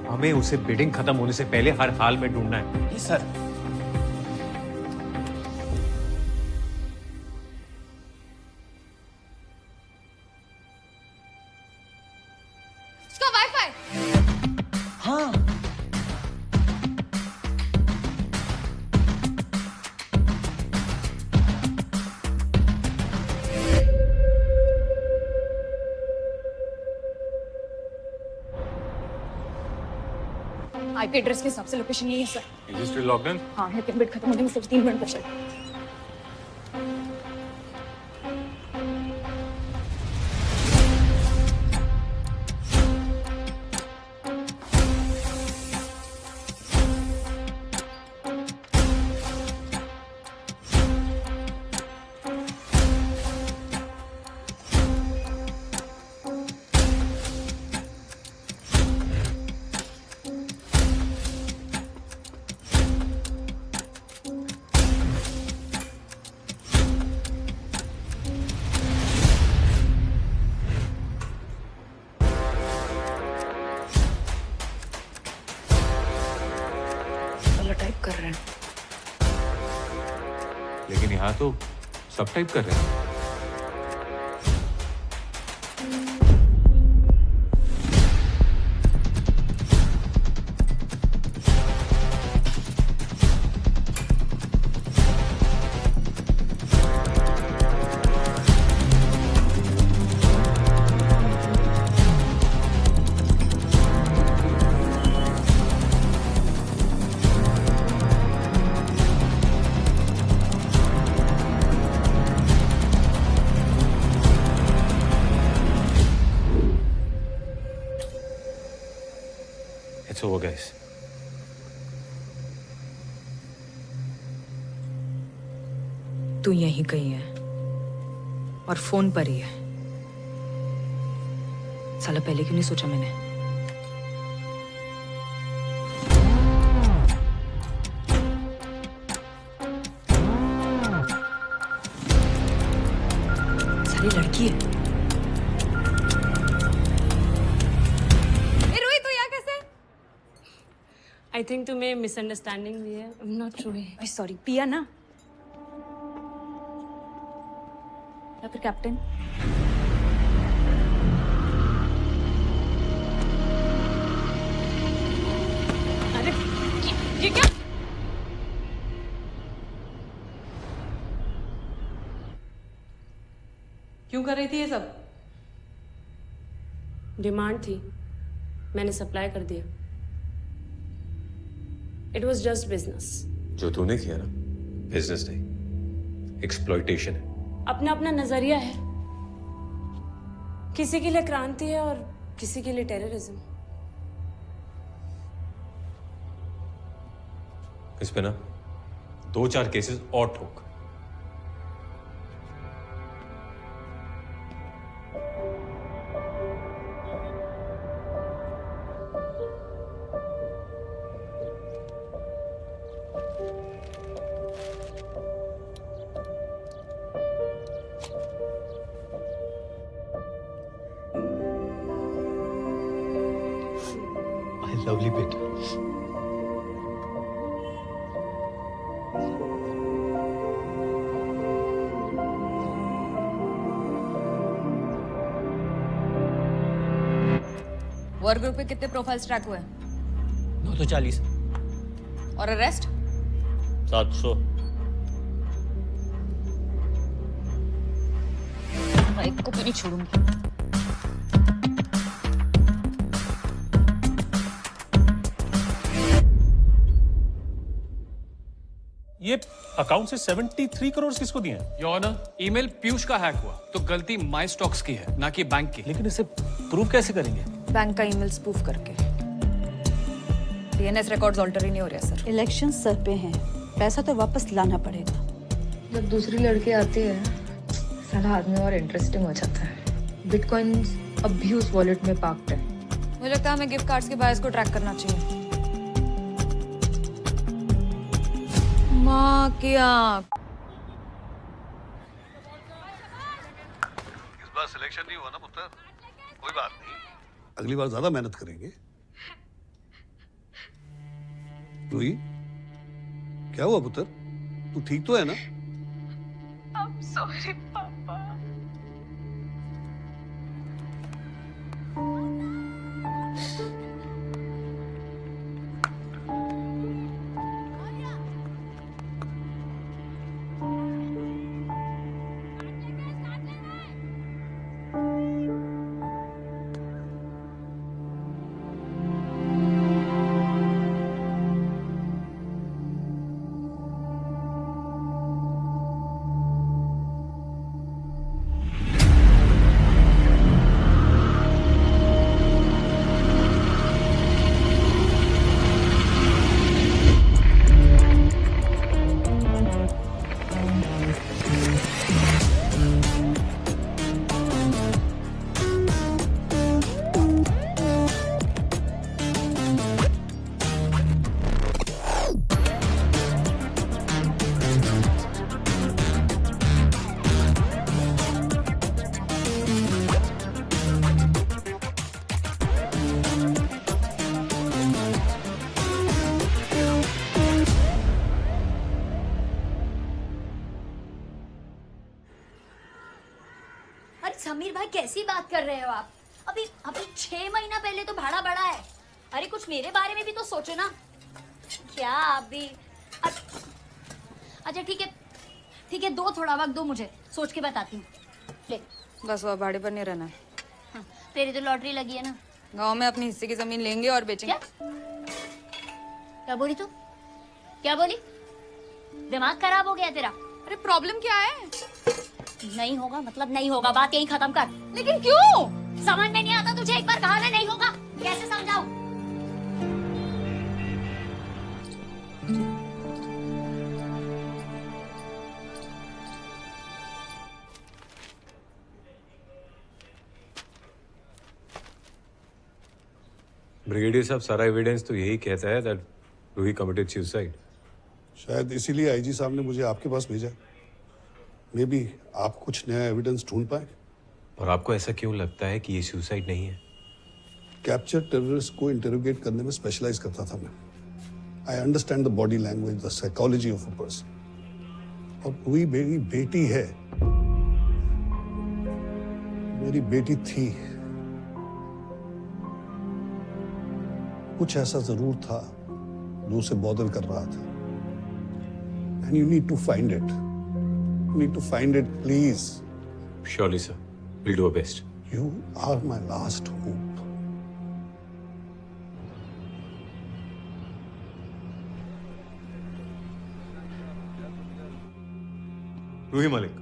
हमें उसे बिडिंग खत्म होने से पहले हर हाल में ढूंढना है। जी सर। उसका वाईफाई। हाँ आईपी एड्रेस के हिसाब से लोकेशन यही है sir. Is it still logged in? हाँ, लेकिन बिट खत्म होने में सिर्फ 3 मिनट बचे। चलो टाइप कर रहे हैं। लेकिन यहाँ तो सब टाइप कर रहे हैं। It's over, guys. तू यहीं कहीं है और फोन पर ही है। साला पहले क्यों नहीं सोचा मैंने? साली लड़की है। ए रोहित, तू यहाँ कैसे? आई थिंक तुम्हें मिसअंडरस्टैंडिंग हुई है। I am not sure. Sorry, पिया ना या फिर कैप्टन? अरे ये क्या? क्यों कर रही थी ये सब? डिमांड थी, मैंने सप्लाई कर दिया। It was just business. जो तूने किया ना, बिजनेस नहीं, एक्सप्लॉइटेशन है। अपना अपना नजरिया है। किसी के लिए क्रांति है और किसी के लिए टेररिज्म। इस पे ना 2-4 केसेस और ठोक। लवली बेटा। वर्क ग्रुप पे कितने प्रोफाइल्स ट्रैक हुए? 940। और अरेस्ट? 700। एक को भी नहीं छोड़ूंगी। ये अकाउंट से 73 करोड़ किसको दिए हैं? योर ऑनर, ईमेल पीयूष का हैक हुआ तो गलती माई स्टॉक्स की है, ना कि बैंक की। लेकिन इसे प्रूव कैसे करेंगे? बैंक का ईमेल स्पूफ करके। डीएनएस रिकॉर्ड्स ऑल्टर ही नहीं हो रहे सर। इलेक्शन सर पे हैं, पैसा तो वापस लाना पड़ेगा। जब दूसरी लड़की आती है साला आदमी और इंटरेस्टिंग हो जाता है। बिटकॉइंस अब्यूज वॉलेट में पार्क्ड है। मुझे लगता है हमें गिफ्ट कार्ड्स के बायर्स को ट्रैक करना चाहिए। माँ की आँख। इस बार सिलेक्शन नहीं हुआ ना पुत्र, कोई बात नहीं, अगली बार ज्यादा मेहनत करेंगे। रूही, क्या हुआ पुत्र? तू ठीक तो है ना? I'm sorry, पापा। अरे समीर भाई कैसी बात कर रहे हो आप? अभी अभी 6 महीना पहले तो भाड़ा बढ़ा है। अरे कुछ मेरे बारे में भी तो सोचो ना। क्या अभी अच्छा ठीक है, दो थोड़ा वक्त दो, मुझे सोच के बताती हूँ। ले बस वो भाड़े पर नहीं रहना है। हाँ, तेरी तो लॉटरी लगी है ना। गांव में अपनी हिस्से की जमीन लेंगे और बेचेंगे। क्या बोली तू? क्या बोली? दिमाग खराब हो गया तेरा? अरे प्रॉब्लम क्या है? नहीं होगा मतलब नहीं होगा, बात यही खत्म कर। लेकिन क्यों? समझ में नहीं आता तुझे? एक बार कहा ना नहीं होगा, कैसे समझाऊं? ब्रिगेडियर साहब, सारा एविडेंस तो यही कहता है दैट रूही कमिटेड सुसाइड। शायद इसीलिए आईजी साहब ने मुझे आपके पास भेजा। मे बी आप कुछ नया एविडेंस ढूंढ पाए। और आपको ऐसा क्यों लगता है कि ये सुसाइड नहीं है? कैप्चर टेररिस्ट को इंटरोगेट करने में स्पेशलाइज करता था मैं। I understand the body language, the psychology of a person. और रूही मेरी बेटी है, मेरी बेटी थी। कुछ ऐसा जरूर था जो उसे बॉदर कर रहा था। And you need to find it. You need to find it, please. Surely, sir. We'll do our best. You are my last hope. Roohi Malik,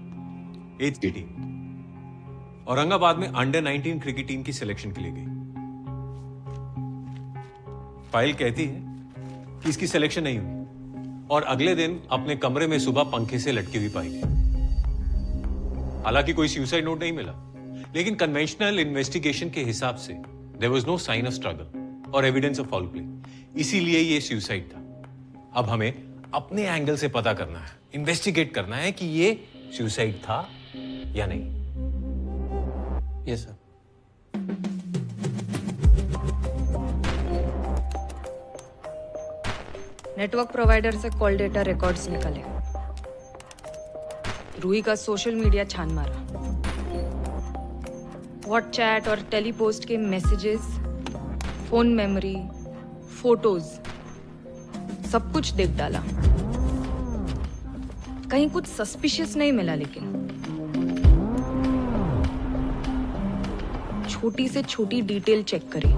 age 18, Aurangabad में अंडर 19 क्रिकेट टीम की सिलेक्शन के लिए गई। फाइल कहती है कि इसकी सिलेक्शन नहीं हुई और अगले दिन अपने कमरे में सुबह पंखे से लटकी हुई पाई गई। हालांकि कोई सुसाइड नोट नहीं मिला, लेकिन कन्वेंशनल इन्वेस्टिगेशन के हिसाब से there was no sign of struggle और एविडेंस ऑफ फाउल प्ले, इसीलिए ये सुसाइड था। अब हमें अपने एंगल से पता करना है, इन्वेस्टिगेट करना है कि ये सुसाइड था या नहीं। Yes sir. नेटवर्क प्रोवाइडर से कॉल डेटा रिकॉर्ड्स निकाले। रूही का सोशल मीडिया छान मारा। व्हाट्सचैट और टेलीपोस्ट के मैसेजेस, फोन मेमोरी, फोटोज, सब कुछ देख डाला। कहीं कुछ सस्पिशियस नहीं मिला, लेकिन छोटी से छोटी डिटेल चेक करी,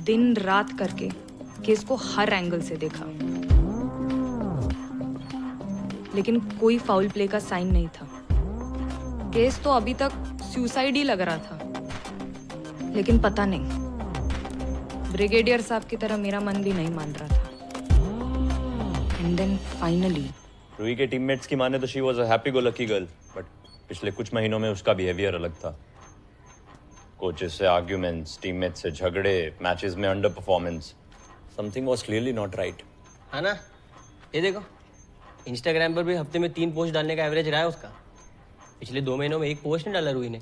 दिन रात करके केस को हर एंगल से देखा। लेकिन कोई फाउल प्ले का साइन नहीं था। केस तो अभी तक सुसाइड ही लग रहा था, लेकिन पता नहीं, ब्रिगेडियर साहब की तरह मेरा मन भी नहीं मान रहा था। एंड देन फाइनली रूही के टीममेट्स की माने तो she was a happy go lucky girl, but पिछले कुछ महीनों में उसका बिहेवियर अलग था। कोचेस से आर्ग्यूमेंट्स, टीममेट्स से झगड़े, मैचेस में under performance, something was clearly not right. है ना? ये देखो, इंस्टाग्राम पर भी हफ्ते में 3 पोस्ट डालने का एवरेज रहा है उसका। पिछले 2 महीनों में 1 पोस्ट नहीं डाला रूही ने।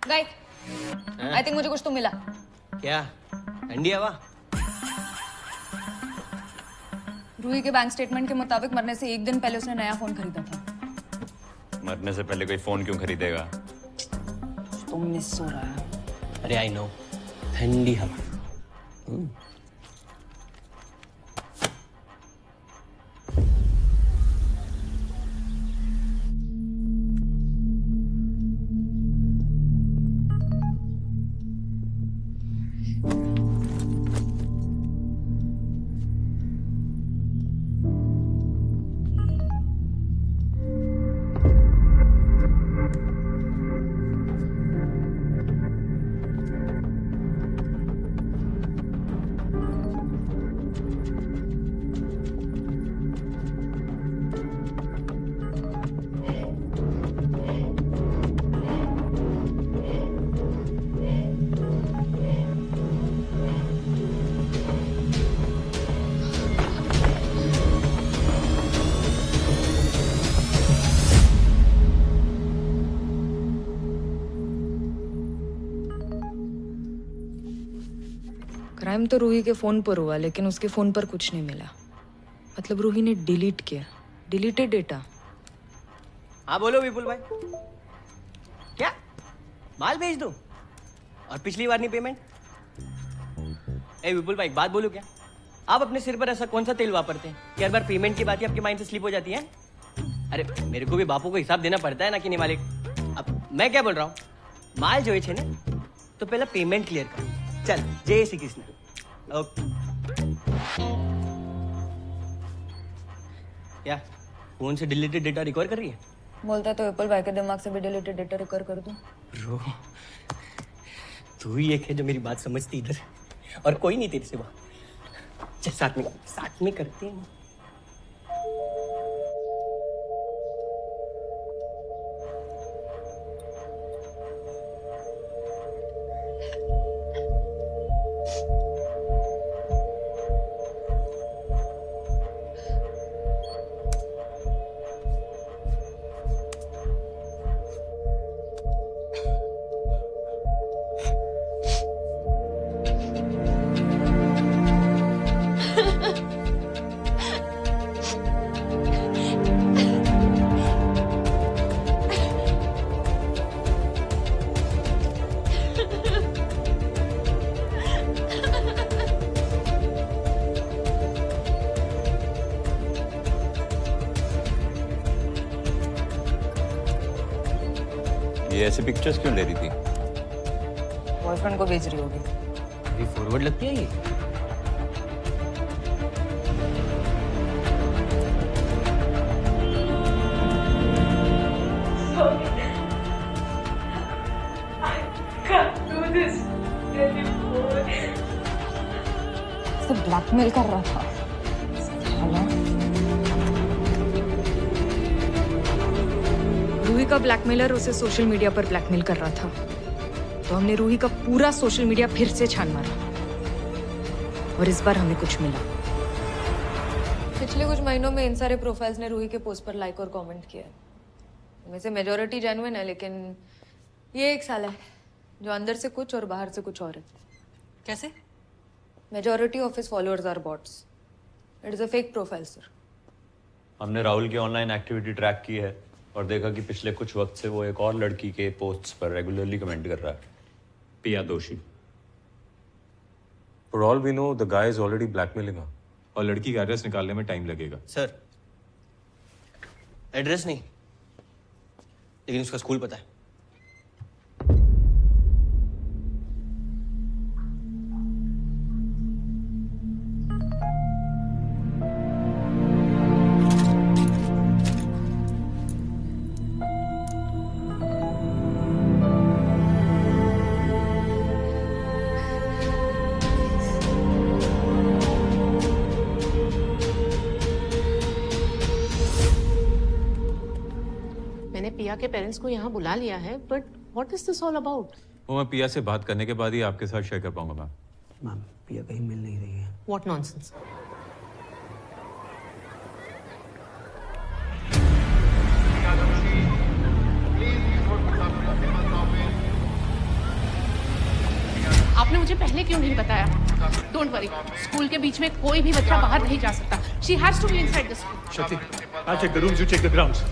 गाइस, आई थिंक मुझे कुछ तो मिला। क्या? ठंडी हवा? रूही के बैंक स्टेटमेंट के मुताबिक मरने से 1 दिन पहले उसने नया फोन खरीदा था। मरने से पहले कोई फोन क्यों खरीदेगा? तो मिस हो रहा है। अरे आई नो, ठंडी हवा। क्राइम तो रूही के फोन पर हुआ, लेकिन उसके फोन पर कुछ नहीं मिला। मतलब रूही ने डिलीट किया, डिलीटेड डेटा। हाँ बोलो विपुल भाई। क्या? माल भेज दो और पिछली बार नहीं पेमेंट? ए विपुल भाई, एक बात बोलूं क्या? आप अपने सिर पर ऐसा कौन सा तेल वापरते हैं कि हर बार पेमेंट की बात ही आपके माइंड से स्लिप हो जाती है? अरे मेरे को भी बापू को हिसाब देना पड़ता है ना कि नहीं मालिक। अब मैं क्या बोल रहा हूँ, माल जो है ना, तो पहले पेमेंट क्लियर कर। चल, जय श्री कृष्ण। ओके। क्या फोन से डिलीटेड डेटा रिकवर कर रही है? बोलता तो एप्पल भाई के दिमाग से भी डिलीटेड डेटा रिकवर कर दूं। ब्रो, तू ही एक है जो मेरी बात समझती इधर, और कोई नहीं तेरे सिवा। चल साथ में करते हैं। ये ऐसे पिक्चर्स क्यों ले रही थी? बॉयफ्रेंड को भेज रही होगी। ये फॉरवर्ड लगती है ये। तो ब्लैकमेल कर रहा था। रूही का ब्लैकमेलर उसे सोशल मीडिया पर ब्लैकमेल कर रहा था, तो हमने रूही का पूरा सोशल मीडिया फिर से छान मारा, और इस बार हमें कुछ मिला। पिछले कुछ महीनों में इन सारे प्रोफाइल्स ने रूही के पोस्ट पर लाइक और कमेंट किया है। इनमें से मेजॉरिटी जेन्युइन है, लेकिन ये एक साला है जो अंदर से कुछ और बाहर से कुछ और है। कैसे? Majority of his followers are bots. It is a fake profile sir. हमने राहुल की ऑनलाइन एक्टिविटी ट्रैक की है और देखा कि पिछले कुछ वक्त से वो एक और लड़की के पोस्ट्स पर रेगुलरली कमेंट कर रहा है, पिया दोषी। For all we know, the guy is already blackmailing her. और लड़की का एड्रेस निकालने में टाइम लगेगा। सर, एड्रेस नहीं, लेकिन उसका स्कूल पता है। मैंने पिया के पेरेंट्स को यहाँ बुला लिया है, but what is this all about? वो मैं पिया से बात करने के बाद ही आपके साथ शेयर कर पाऊंगा मैम। मैम पिया कहीं मिल नहीं रही है। What nonsense. आपने मुझे पहले क्यों नहीं बताया? डोंट वरी, स्कूल के बीच में कोई भी बच्चा बाहर नहीं जा सकता। She has to be inside the school. Shakti, I'll check the rooms, you check the grounds.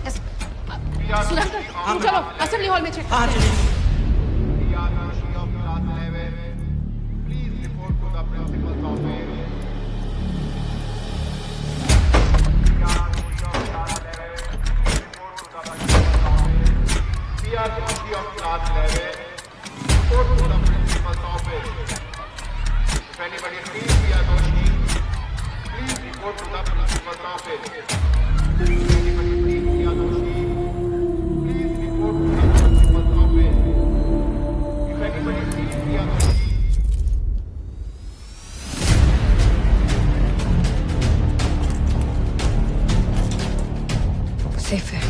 Sudhakar, तुम चलो असेंबली हॉल में चेक। हाँ चलिए। सेफ है,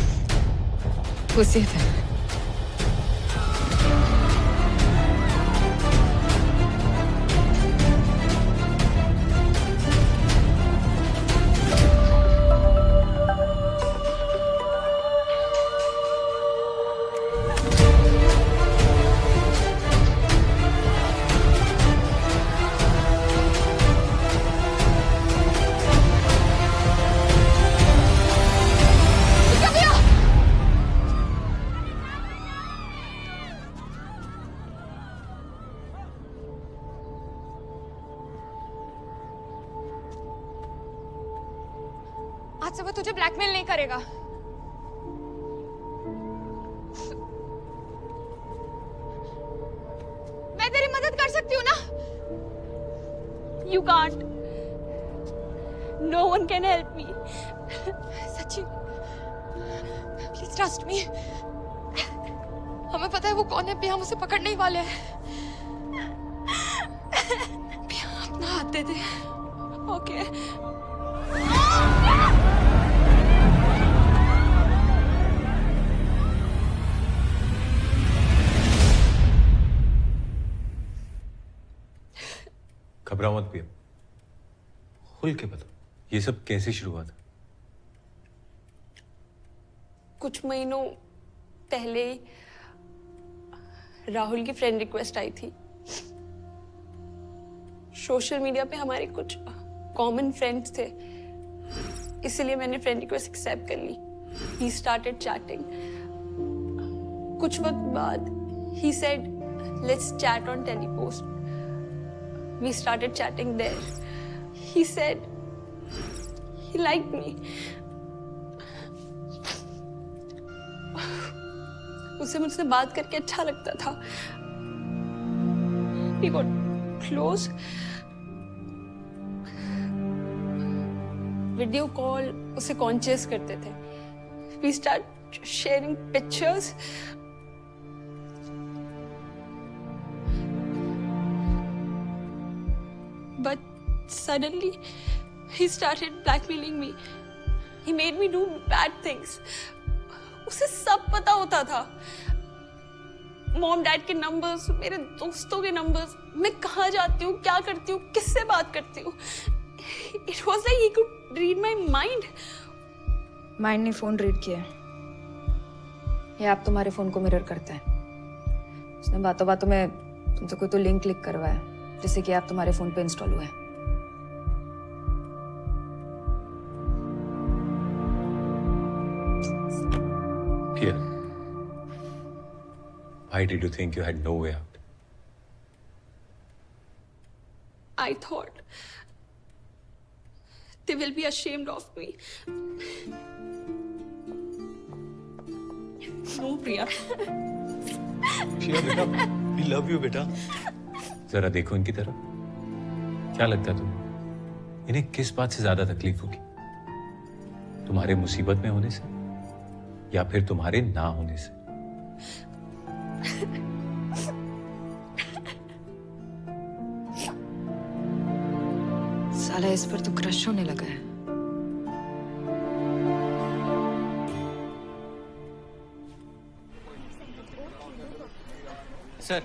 वो सेफ है। आज से वो तुझे ब्लैकमेल नहीं करेगा। मैं तेरी मदद कर सकती हूँ ना? You can't. No one can help me. सच्ची, please trust me. हमें पता है वो कौन है। पिया हम उसे पकड़ने ही वाले हैं। पिया अपना हाथ दे दे। ओके। घबराओ मत पिया, खुल के बता ये सब कैसे शुरू हुआ था? कुछ महीनों पहले राहुल की फ्रेंड रिक्वेस्ट आई थी। सोशल मीडिया पे हमारे कुछ कॉमन फ्रेंड्स थे, इसलिए मैंने फ्रेंड रिक्वेस्ट एक्सेप्ट कर ली। He started chatting. कुछ वक्त बाद he said let's chat on Telepost. We started chatting there. He said he liked me. उसे मुझसे बात करके अच्छा लगता था। We got close. Video call उसे कॉन्शियस करते थे। We start sharing pictures. But suddenly, he started blackmailing me. He made me do bad things. उसे सब पता होता था। मॉम डैड के नंबर्स, मेरे दोस्तों के नंबर्स, मैं कहाँ जाती हूँ, क्या करती हूँ, किससे बात करती हूँ। It was like he could read my mind. Mind ने फोन रीड किया। ये ऐप तुम्हारे फोन को मिरर करता है। उसने बातों बातों में तुमसे कोई तो लिंक क्लिक करवाया जिससे कि ऐप तुम्हारे फोन पे इंस्टॉल हुआ है। Pia, why did you think you had no way out? I thought they will be ashamed of me. No, Priya. Pia बेटा, we love you बेटा। जरा देखो इनकी तरफ। क्या लगता है तुम्हें इन्हें किस बात से ज्यादा तकलीफ होगी? तुम्हारे मुसीबत में होने से या फिर तुम्हारे ना होने से? साला इस पर तो क्रश होने लगा है। सर,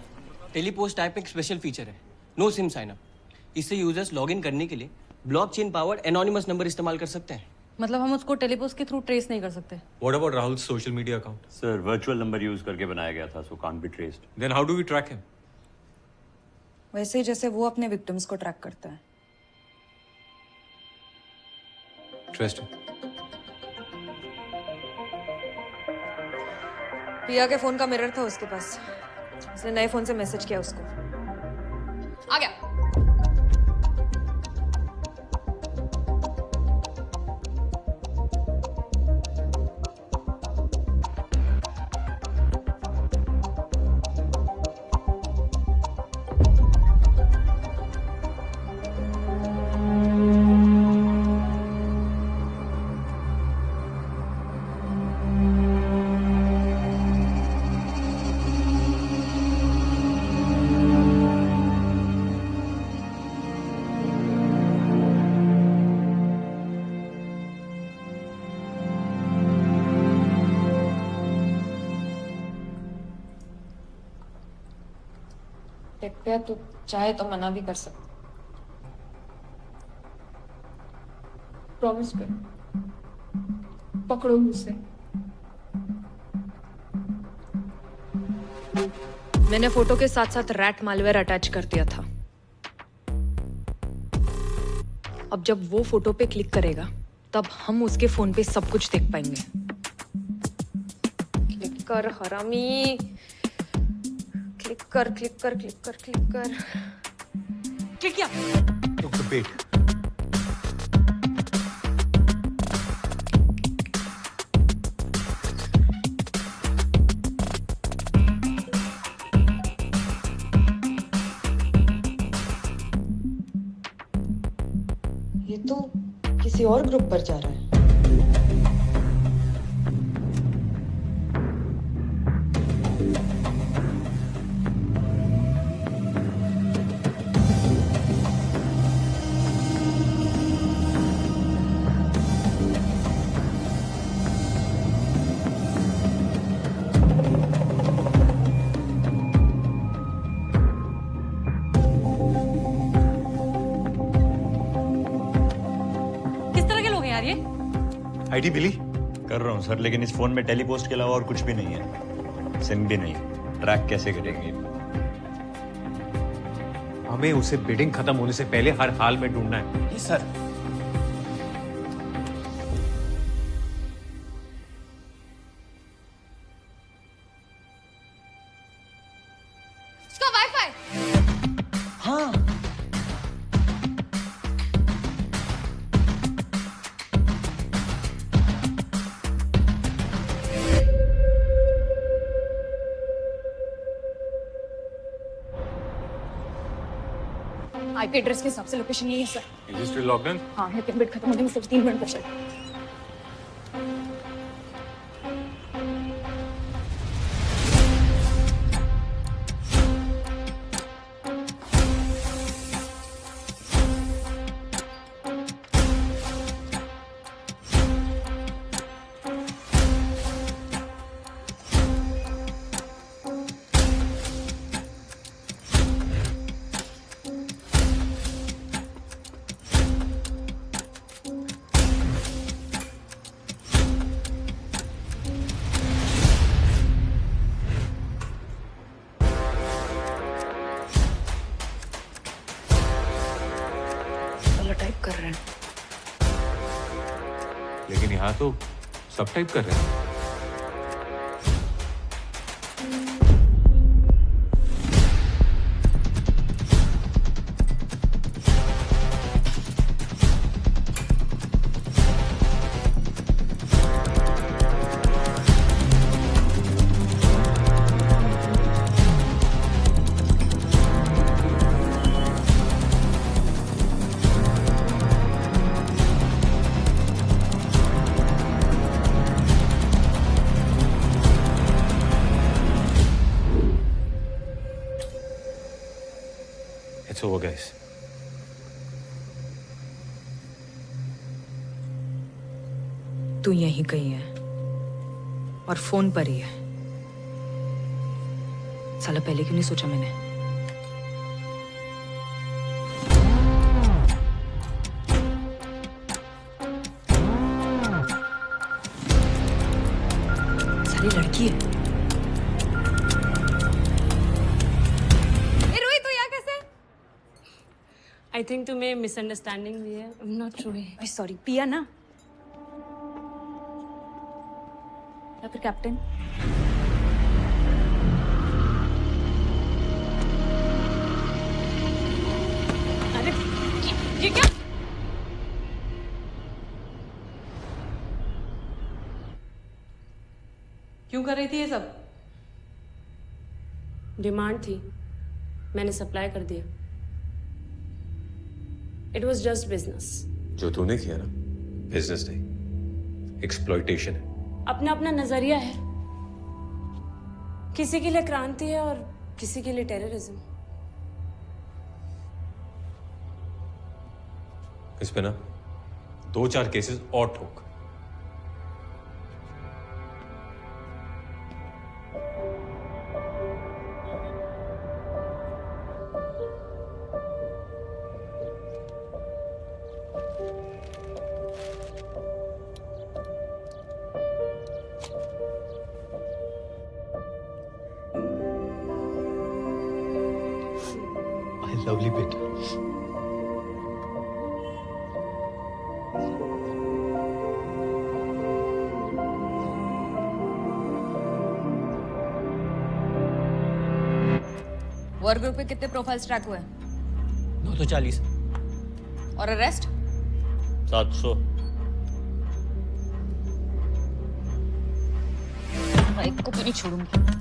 टेलीपोस्ट ऐप में एक स्पेशल फीचर है, नो सिम साइन अप। इससे यूजर्स लॉगिन करने के लिए ब्लॉकचेन पावर्ड एनोनिमस नंबर इस्तेमाल कर सकते हैं। मतलब हम उसको टेलीपोस्ट के थ्रू ट्रेस नहीं कर सकते। What about Rahul's social media account? Sir virtual number use करके बनाया गया था, so can't be traced. Then how do we track him? वैसे ही जैसे वो अपने विक्टिम्स को ट्रैक करता है। Interesting. पिया के फोन का मिरर था उसके पास, उसने नए फोन से मैसेज किया उसको। आ गया। देख पे तू चाहे तो मना भी कर सकता। प्रॉमिस पे पकड़ो मुझसे। मैंने फोटो के साथ साथ रैट मालवेयर अटैच कर दिया था। अब जब वो फोटो पे क्लिक करेगा तब हम उसके फोन पे सब कुछ देख पाएंगे। क्लिक कर हरामी, क्लिक कर क्लिक कर क्लिक कर क्लिक कर। क्लिक किया। Dr. Bate. ये तो किसी और ग्रुप पर जा रहा है। किस तरह के लोग हैं यार ये? आईडी मिली? कर रहा हूँ सर, लेकिन इस फोन में टेलीपोस्ट के अलावा और कुछ भी नहीं है। सिम भी नहीं। ट्रैक कैसे करेंगे? हमें उसे बिडिंग खत्म होने से पहले हर हाल में ढूंढना है। जी सर। उसका वाईफाई। हाँ। आईपी एड्रेस के हिसाब से लोकेशन यही है sir. Is he still logged in? हाँ, लेकिन बिट खत्म होने में सिर्फ 3 मिनट बचे। टाइप कर रहे हैं, लेकिन यहाँ तो सब टाइप कर रहे हैं। It's over, guys. तू यहीं कहीं है और फोन पर ही है। साला पहले क्यों नहीं सोचा मैंने? साली लड़की है। ए रोहित, तू यहाँ कैसे? आई थिंक तुम्हें मिसअंडरस्टैंडिंग हुई है। I am not sure. Sorry, पिया ना या फिर कैप्टन? अरे ये क्या? क्यों कर रही थी ये सब? डिमांड थी, मैंने सप्लाई कर दिया। It was just business. जो तूने किया ना, बिजनेस नहीं, एक्सप्लॉइटेशन है। अपना अपना नजरिया है। किसी के लिए क्रांति है और किसी के लिए टेररिज्म। इस पे ना 2-4 केसेस और ठोक। लवली बेटा। वर्क ग्रुप पे कितने प्रोफाइल्स ट्रैक हुए? 940। और अरेस्ट? 700। एक को भी नहीं छोड़ूंगी।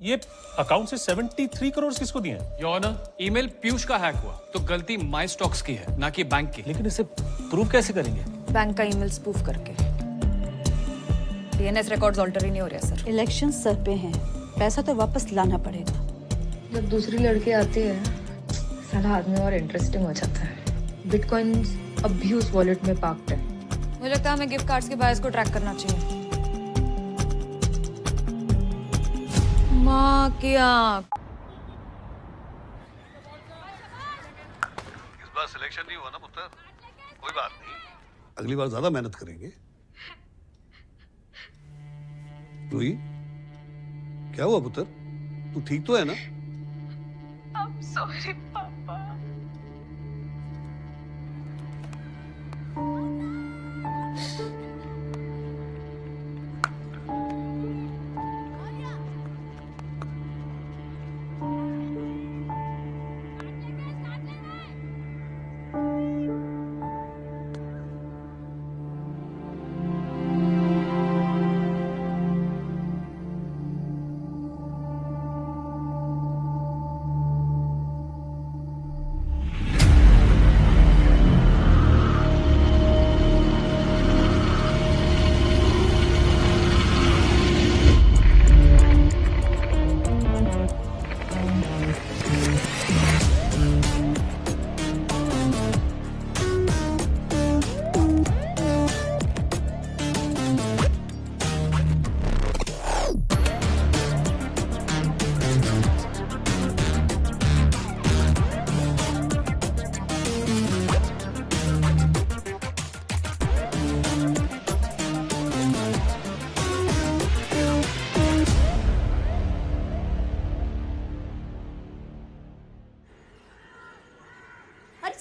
ये अकाउंट से 73 करोड़ किसको दिए हैं? योर ऑनर, ईमेल पीयूष का हैक हुआ तो गलती माई स्टॉक्स की है, ना कि बैंक की। लेकिन इसे प्रूव कैसे करेंगे? बैंक का ईमेल स्पूफ करके। डीएनएस रिकॉर्ड्स ऑल्टर ही नहीं हो रहे सर। इलेक्शन सर पे हैं, पैसा तो वापस लाना पड़ेगा। जब दूसरी लड़की आती है, साला आदमी और इंटरेस्टिंग हो जाता है। बिटकॉइंस अब्यूज वॉलेट में पार्क्ड है। मुझे लगता है हमें गिफ्ट कार्ड्स के बायर्स को ट्रैक करना चाहिए। माँ की आँख। इस बार सिलेक्शन नहीं हुआ ना पुत्र, कोई बात नहीं, अगली बार ज्यादा मेहनत करेंगे। रूही, क्या हुआ पुत्र? तू ठीक तो है ना? I'm sorry, पापा।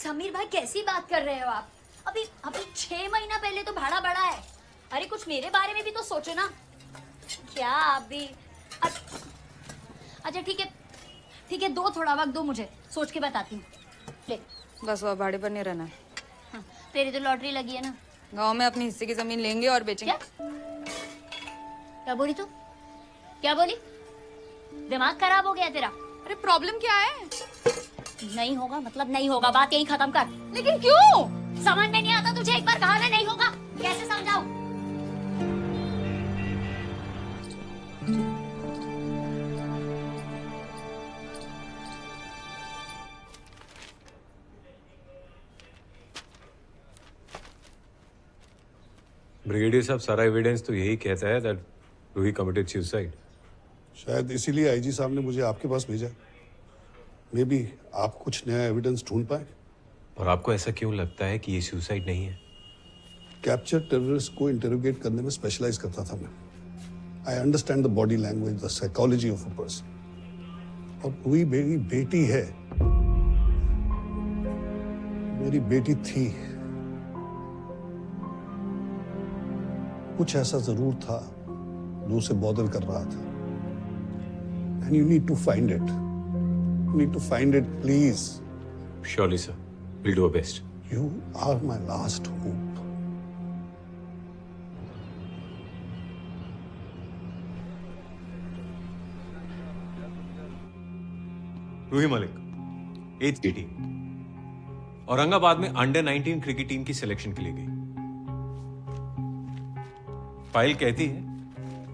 समीर भाई कैसी बात कर रहे हो आप? अभी अभी 6 महीना पहले तो भाड़ा बढ़ा है। अरे कुछ मेरे बारे में भी तो सोचो ना। क्या अभी? अच्छा ठीक है, दो थोड़ा वक्त दो, मुझे सोच के बताती हूँ। ले बस वो भाड़े पर नहीं रहना है। हाँ, तेरी तो लॉटरी लगी है ना। गांव में अपनी हिस्से की जमीन लेंगे और बेचेंगे। क्या बोली तू? क्या बोली? दिमाग खराब हो गया तेरा? अरे प्रॉब्लम क्या है? नहीं होगा मतलब नहीं होगा, बात यही खत्म कर। लेकिन क्यों? समझ में नहीं आता तुझे? एक बार कहा ना नहीं होगा, कैसे समझाऊं? ब्रिगेडियर साहब, सारा एविडेंस तो यही कहता है दैट रूही कमिटेड सुसाइड। शायद इसीलिए आईजी साहब ने मुझे आपके पास भेजा। मे बी आप कुछ नया एविडेंस ढूंढ पाए। और आपको ऐसा क्यों लगता है कि ये सुसाइड नहीं है? कैप्चर टेररिस्ट को इंटरोगेट करने में स्पेशलाइज करता था मैं। I understand the body language, the psychology of a person. और रूही मेरी बेटी है, मेरी बेटी थी। कुछ ऐसा जरूर था जो उसे बॉदर कर रहा था। And you need to find it, you need to find it please. Surely sir, will do our best. You are my last hope. Roohi Malik, 8th team, Aurangabad में अंडर 19 क्रिकेट टीम की सिलेक्शन के लिए गई। फाइल कहती है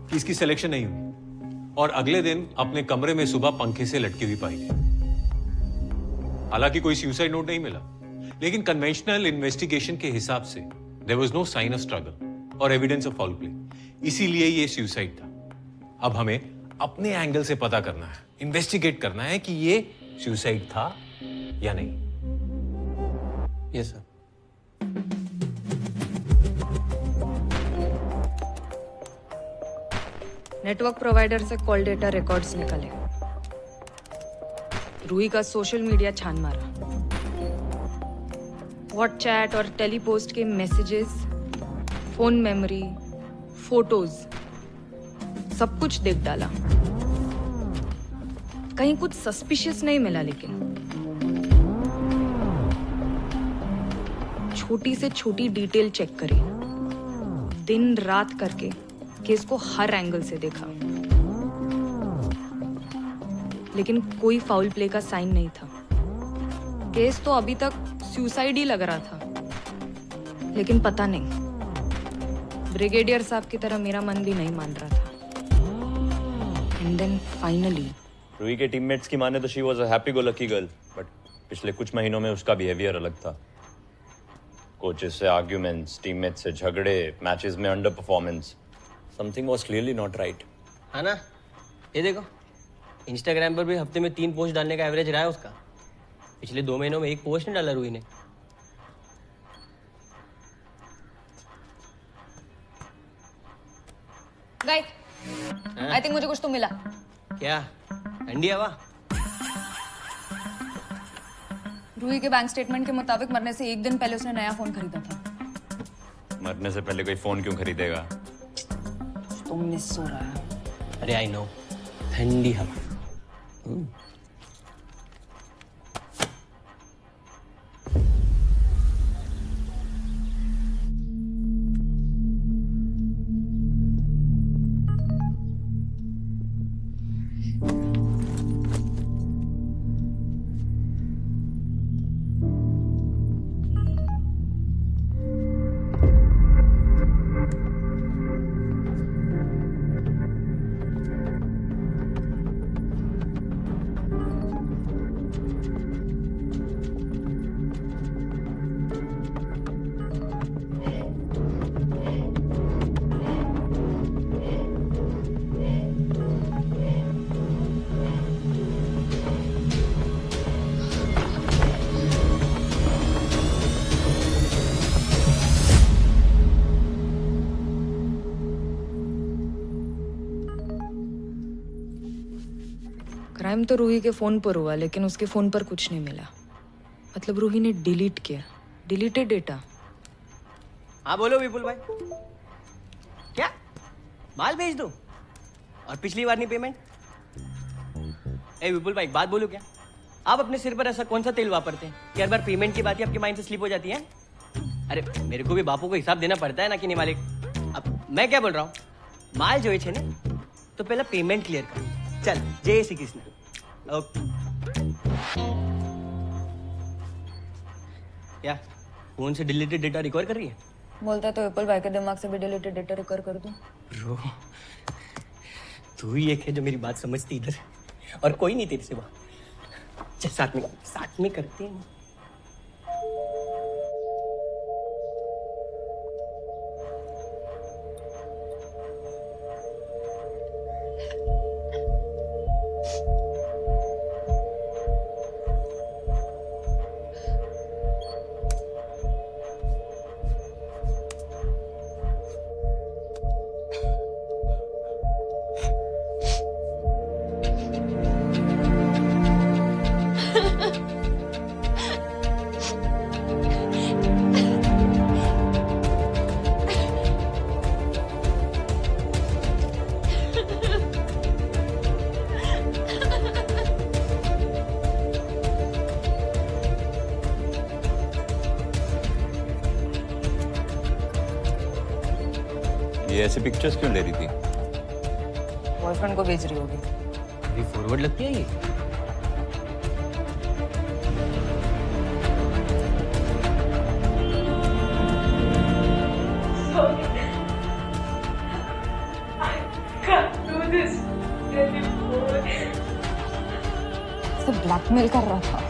कि इसकी सिलेक्शन नहीं हुई और अगले दिन अपने कमरे में सुबह पंखे से लटकी हुई पाई गई। हालांकि कोई सुसाइड नोट नहीं मिला, लेकिन कन्वेंशनल इन्वेस्टिगेशन के हिसाब से there was no sign of struggle और एविडेंस ऑफ फाउल प्ले, इसीलिए ये सुसाइड था। अब हमें अपने एंगल से पता करना है, इन्वेस्टिगेट करना है कि ये सुसाइड था या नहीं। Yes sir. नेटवर्क प्रोवाइडर से कॉल डेटा रिकॉर्ड्स निकले। रूही का सोशल मीडिया छान मारा। व्हाट्सचैट और टेलीपोस्ट के मैसेजेस, फोन मेमोरी, फोटोज, सब कुछ देख डाला। कहीं कुछ सस्पिशियस नहीं मिला, लेकिन छोटी से छोटी डिटेल चेक करी, दिन रात करके केस को हर एंगल से देखा, लेकिन कोई फाउल प्ले का साइन नहीं था। केस तो अभी तक सुसाइड ही लग रहा था, लेकिन पता नहीं, ब्रिगेडियर साहब की तरह मेरा मन भी नहीं मान रहा था। एंड देन फाइनली रूही के टीममेट्स की माने तो she was a happy go lucky girl, but पिछले कुछ महीनों में उसका बिहेवियर अलग था। कोचेस से आर्ग्यूमेंट्स, टीममेट्स से झगड़े, मैचेस में under performance, something was clearly not right. है ना? ये देखो, इंस्टाग्राम पर भी हफ्ते में 3 पोस्ट डालने का एवरेज रहा है उसका। पिछले 2 महीनों में 1 पोस्ट नहीं डाला रूही ने। गाइस, आई थिंक मुझे कुछ तो मिला। क्या? ठंडी हवा? रूही के बैंक स्टेटमेंट के मुताबिक मरने से 1 दिन पहले उसने नया फोन खरीदा था। मरने से पहले कोई फोन क्यों खरीदेगा? तो मिस हो रहा है। अरे आई नो, ठंडी हवा। क्राइम तो रूही के फोन पर हुआ, लेकिन उसके फोन पर कुछ नहीं मिला। मतलब रूही ने डिलीट किया, डिलीटेड डेटा। हाँ बोलो विपुल भाई। क्या? माल भेज दो? और पिछली बार नहीं पेमेंट? ए विपुल भाई, एक बात बोलूं क्या? आप अपने सिर पर ऐसा कौन सा तेल वापरते हैं कि हर बार पेमेंट की बात ही आपके माइंड से स्लिप हो जाती है? अरे मेरे को भी बापू को हिसाब देना पड़ता है ना कि नहीं मालिक। अब मैं क्या बोल रहा हूँ, माल जो है ना, तो पहले पेमेंट क्लियर कर। चल, जय श्री कृष्ण। ओके। क्या फोन से डिलीटेड डेटा रिकवर कर रही है? बोलता तो एप्पल भाई के दिमाग से भी डिलीटेड डेटा रिकवर कर दूं। ब्रो, तू ही एक है जो मेरी बात समझती इधर, और कोई नहीं तेरे सिवा। चल साथ में करते हैं। ये ऐसी पिक्चर्स क्यों ले रही थी? बॉयफ्रेंड को भेज रही होगी। ये फॉरवर्ड लगती है ये? तो ब्लैकमेल कर रहा था।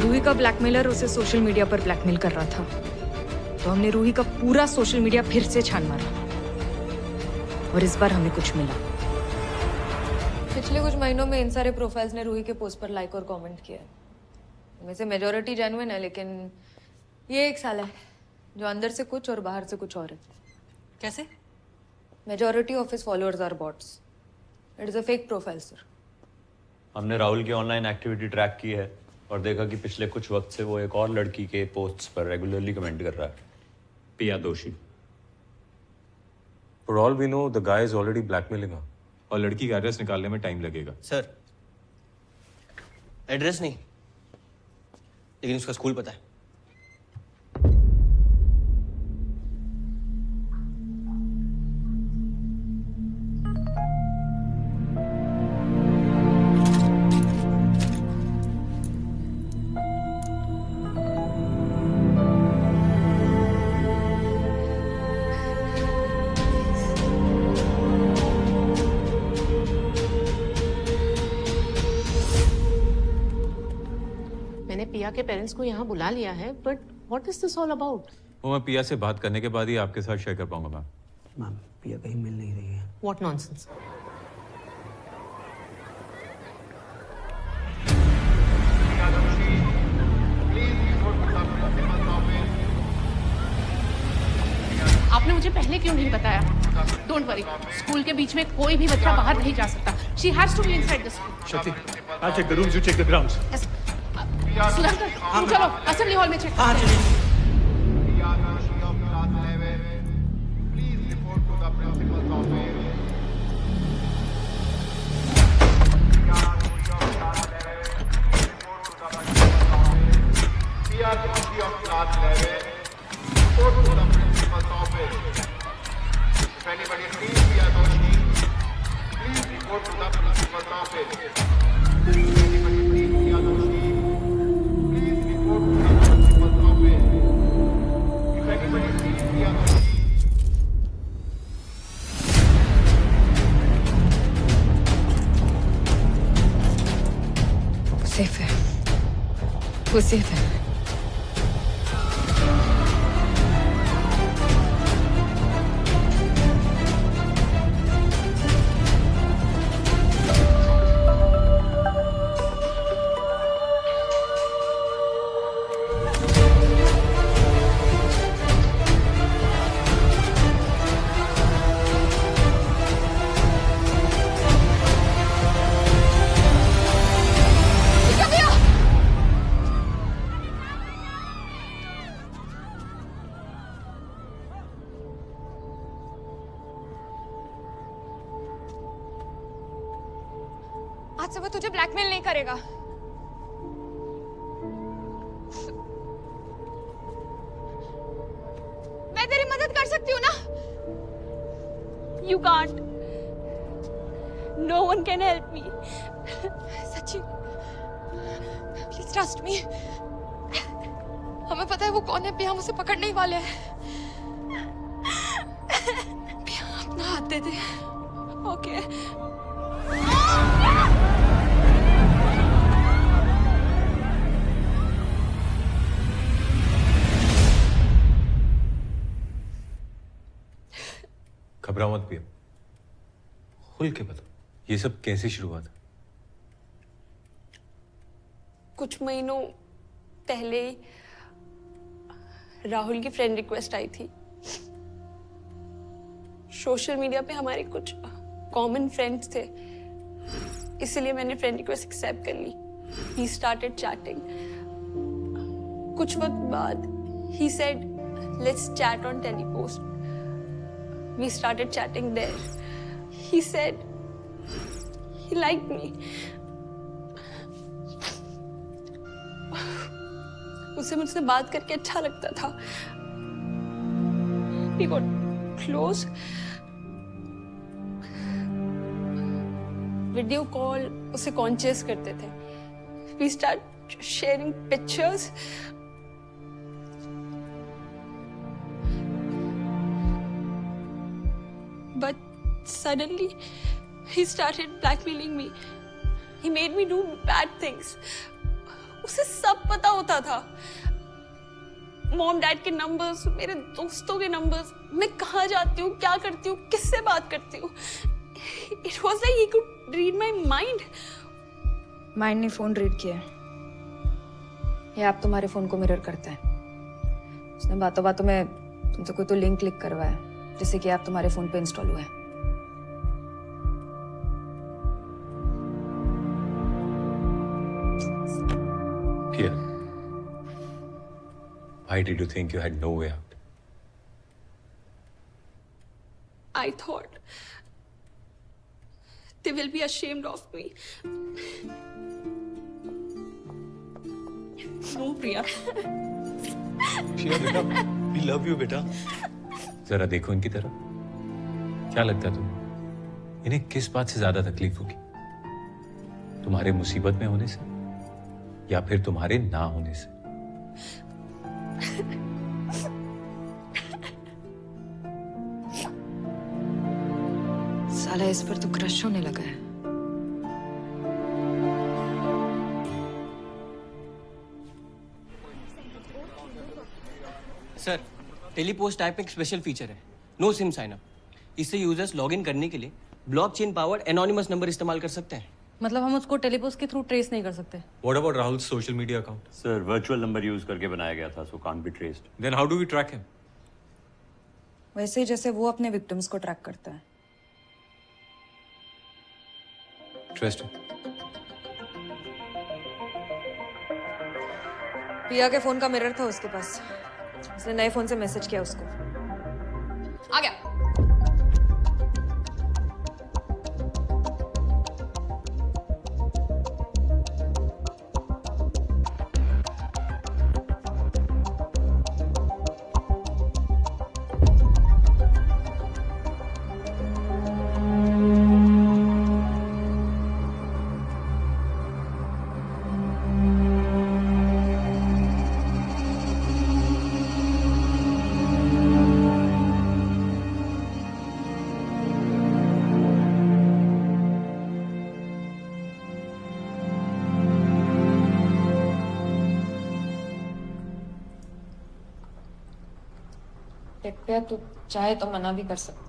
रूही का ब्लैकमेलर उसे सोशल मीडिया पर ब्लैकमेल कर रहा था, तो हमने रूही का पूरा सोशल मीडिया फिर से छान मारा और इस बार हमें कुछ मिला। पिछले कुछ महीनों में इन सारे प्रोफाइल्स ने रूही के पोस्ट पर लाइक और कमेंट किया है। इनमें से मेजॉरिटी जेन्युइन है, लेकिन ये एक साल है जो अंदर से कुछ और बाहर से कुछ और है। कैसे? Majority of his followers are bots. It is a fake profile sir. हमने राहुल की ऑनलाइन एक्टिविटी ट्रैक की है और देखा कि पिछले कुछ वक्त से वो एक और लड़की के पोस्ट्स पर रेगुलरली कमेंट कर रहा है, पिया दोषी। For all we know, the guy is already blackmailing her. और लड़की का एड्रेस निकालने में टाइम लगेगा। सर, एड्रेस नहीं, लेकिन उसका स्कूल पता है। मैंने पिया के पेरेंट्स को यहाँ बुला लिया है, but what is this all about? वो मैं पिया से बात करने के बाद ही आपके साथ शेयर कर पाऊंगा मैम। मैम, पिया कहीं मिल नहीं रही है। What nonsense. आपने मुझे पहले क्यों नहीं बताया? डोंट वरी, स्कूल के बीच में कोई भी बच्चा बाहर नहीं जा सकता। She has to be inside the school. Shakti, I'll check the rooms, you check the grounds. Sudhakar, तुम चलो असेंबली हॉल में चेक। हाँ चलिए। सेफ है, वो सेफ है। आज से वो तुझे ब्लैकमेल नहीं करेगा। मैं तेरी मदद कर सकती हूँ ना? You can't. No one can help me. सच्ची, please trust me. हमें पता है वो कौन है। पिया हम उसे पकड़ने ही वाले हैं। पिया अपना हाथ दे दे। ओके। घबराओ मत पिया, खुल के बता ये सब कैसे शुरू हुआ था? कुछ महीनों पहले राहुल की फ्रेंड रिक्वेस्ट आई थी। सोशल मीडिया पे हमारे कुछ कॉमन फ्रेंड्स थे, इसलिए मैंने फ्रेंड रिक्वेस्ट एक्सेप्ट कर ली। He started chatting. कुछ वक्त बाद he said let's chat on Telepost. We started chatting there. He said he liked me. उसे मुझसे बात करके अच्छा लगता था। We got close. Video call उसे कॉन्शियस करते थे। We start sharing pictures. But suddenly he started blackmailing me. He made me do bad things. उसे सब पता होता था। मॉम डैड के नंबर्स, मेरे दोस्तों के नंबर्स, मैं कहाँ जाती हूँ, क्या करती हूँ, किससे बात करती हूँ। It was like he could read my mind. Mind ने फोन रीड किया। ये ऐप तुम्हारे फोन को मिरर करता है। उसने बातों बातों में तुमसे कोई तो लिंक क्लिक करवाया जिससे कि ऐप तुम्हारे फोन पे इंस्टॉल हुआ है। Pia, why did you think you had no way out? I thought they will be ashamed of me. No, Priya. Pia, बेटा, we love you, बेटा। जरा देखो इनकी तरफ। क्या लगता है तुम्हें? इन्हें किस बात से ज्यादा तकलीफ होगी? तुम्हारे मुसीबत में होने से या फिर तुम्हारे ना होने से? साला इस पर तो क्रश होने लगा है। सर, टेलीपोस्ट ऐप एक स्पेशल फीचर है, नो सिम साइन अप। इससे यूजर्स लॉगिन करने के लिए ब्लॉकचेन पावर्ड एनोनिमस नंबर इस्तेमाल कर सकते हैं। मतलब हम उसको टेलीपोस्ट के थ्रू ट्रेस नहीं कर सकते। What about Rahul's social media account? Sir virtual number use करके बनाया गया था, so can't be traced. Then how do we track him? वैसे ही जैसे वो अपने विक्टिम्स को ट्रैक करता है। Interesting. पिया के फोन का मिरर था उसके पास। उसने नए फोन से मैसेज किया उसको। आ गया। पे तू चाहे तो मना भी कर सकता।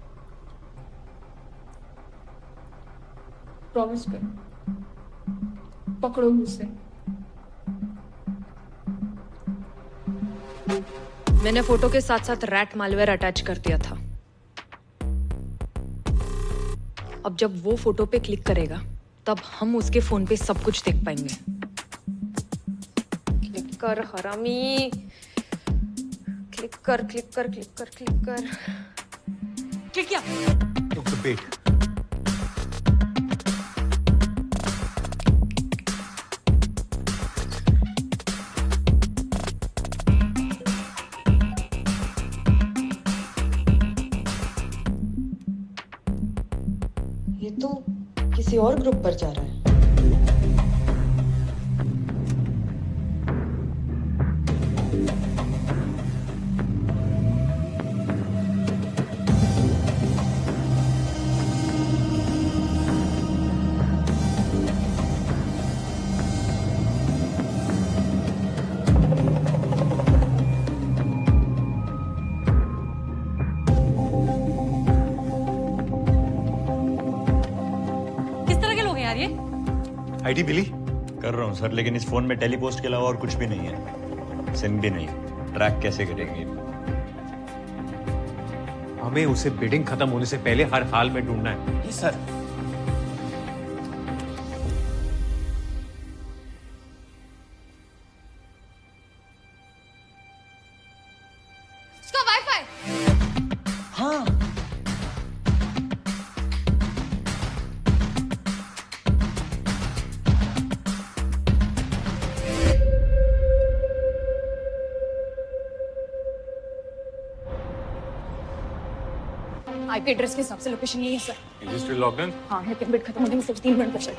प्रॉमिस पे पकड़ो मुझसे। मैंने फोटो के साथ साथ रैट मालवेयर अटैच कर दिया था। अब जब वो फोटो पे क्लिक करेगा तब हम उसके फोन पे सब कुछ देख पाएंगे। क्लिक कर हरामी, क्लिक कर क्लिक कर क्लिक कर क्लिक कर। क्लिक किया। Dr. Bate. ये तो किसी और ग्रुप पर जा रहा है। आईडी मिली? कर रहा हूँ सर, लेकिन इस फोन में टेलीपोस्ट के अलावा और कुछ भी नहीं है। सिम भी नहीं। ट्रैक कैसे करेंगे? हमें उसे बिडिंग खत्म होने से पहले हर हाल में ढूंढना है। जी सर। उसका वाईफाई। हाँ। आईपी एड्रेस के हिसाब से लोकेशन यही है sir. Is it still logged in? हाँ, लेकिन बिट खत्म होने में सिर्फ 3 मिनट बचे।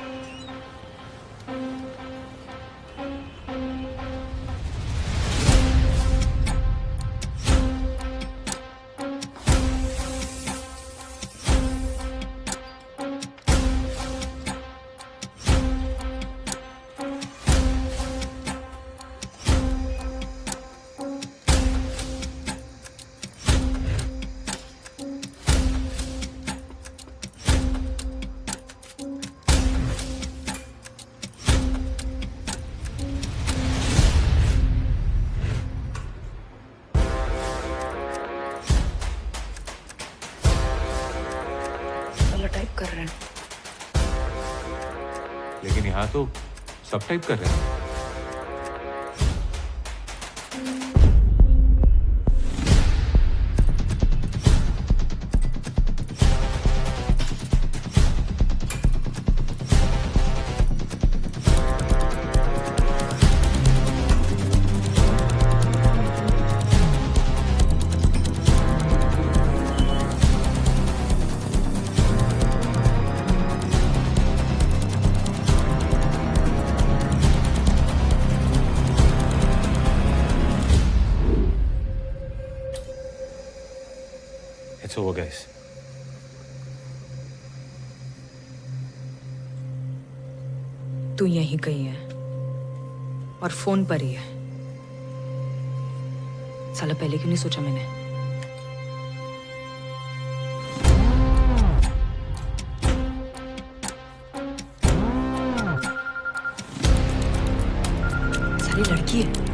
टाइप कर रहे हैं। लेकिन यहाँ तो सब टाइप कर रहे हैं। It's over, guys. तू यहीं कहीं है और फोन पर ही है। साला पहले क्यों नहीं सोचा मैंने? साली लड़की है।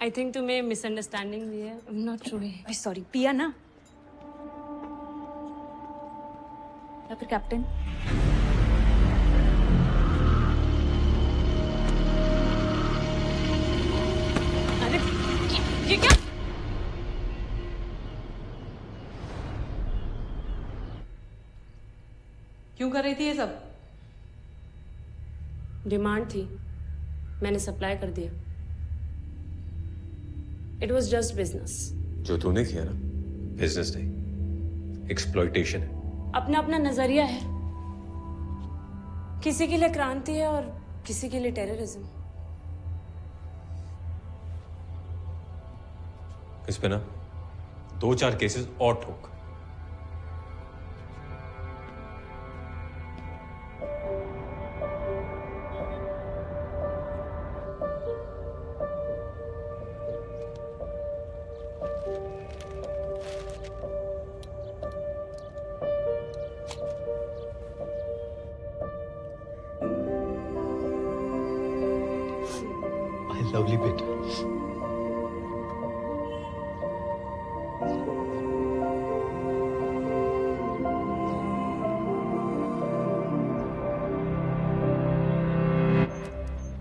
आई थिंक तुम्हें मिसअंडरस्टैंडिंग हुई है। I am not sure. Sorry, पिया ना या फिर कैप्टन? अरे ये क्या? क्यों कर रही थी ये सब? डिमांड थी, मैंने सप्लाई कर दिया। It was just business. जो तूने किया ना, बिजनेस नहीं, एक्सप्लॉइटेशन है। अपना अपना नजरिया है। किसी के लिए क्रांति है और किसी के लिए टेररिज्म। इस पे ना 2-4 केसेस और ठोक। लवली बेटा।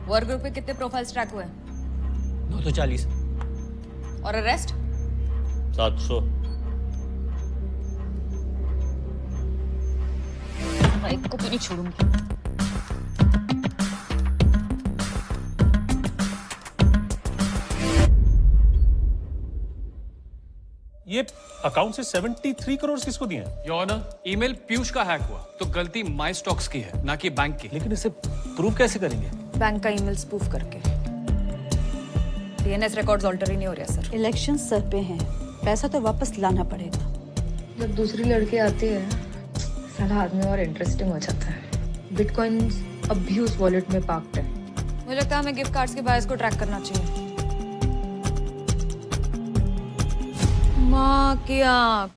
वर्क ग्रुप पे कितने प्रोफाइल्स ट्रैक हुए? 940। और अरेस्ट? 700। एक को भी नहीं छोड़ूंगी। ये अकाउंट से 73 करोड़ किसको दिए हैं? योर ऑनर, ईमेल पीयूष का हैक हुआ तो गलती माई स्टॉक्स की है, ना कि बैंक की। लेकिन इसे प्रूव कैसे करेंगे? बैंक का ईमेल स्पूफ करके। डीएनएस रिकॉर्ड्स ऑल्टर ही नहीं हो रहा सर। इलेक्शन सर पे हैं, पैसा तो वापस लाना पड़ेगा। जब दूसरी लड़की आती है, साला आदमी और इंटरेस्टिंग हो जाता है। बिटकॉइंस अब्यूज वॉलेट में पार्क्ड है। मुझे लगता है हमें गिफ्ट कार्ड्स के बायर्स को ट्रैक करना चाहिए। माँ की आँख।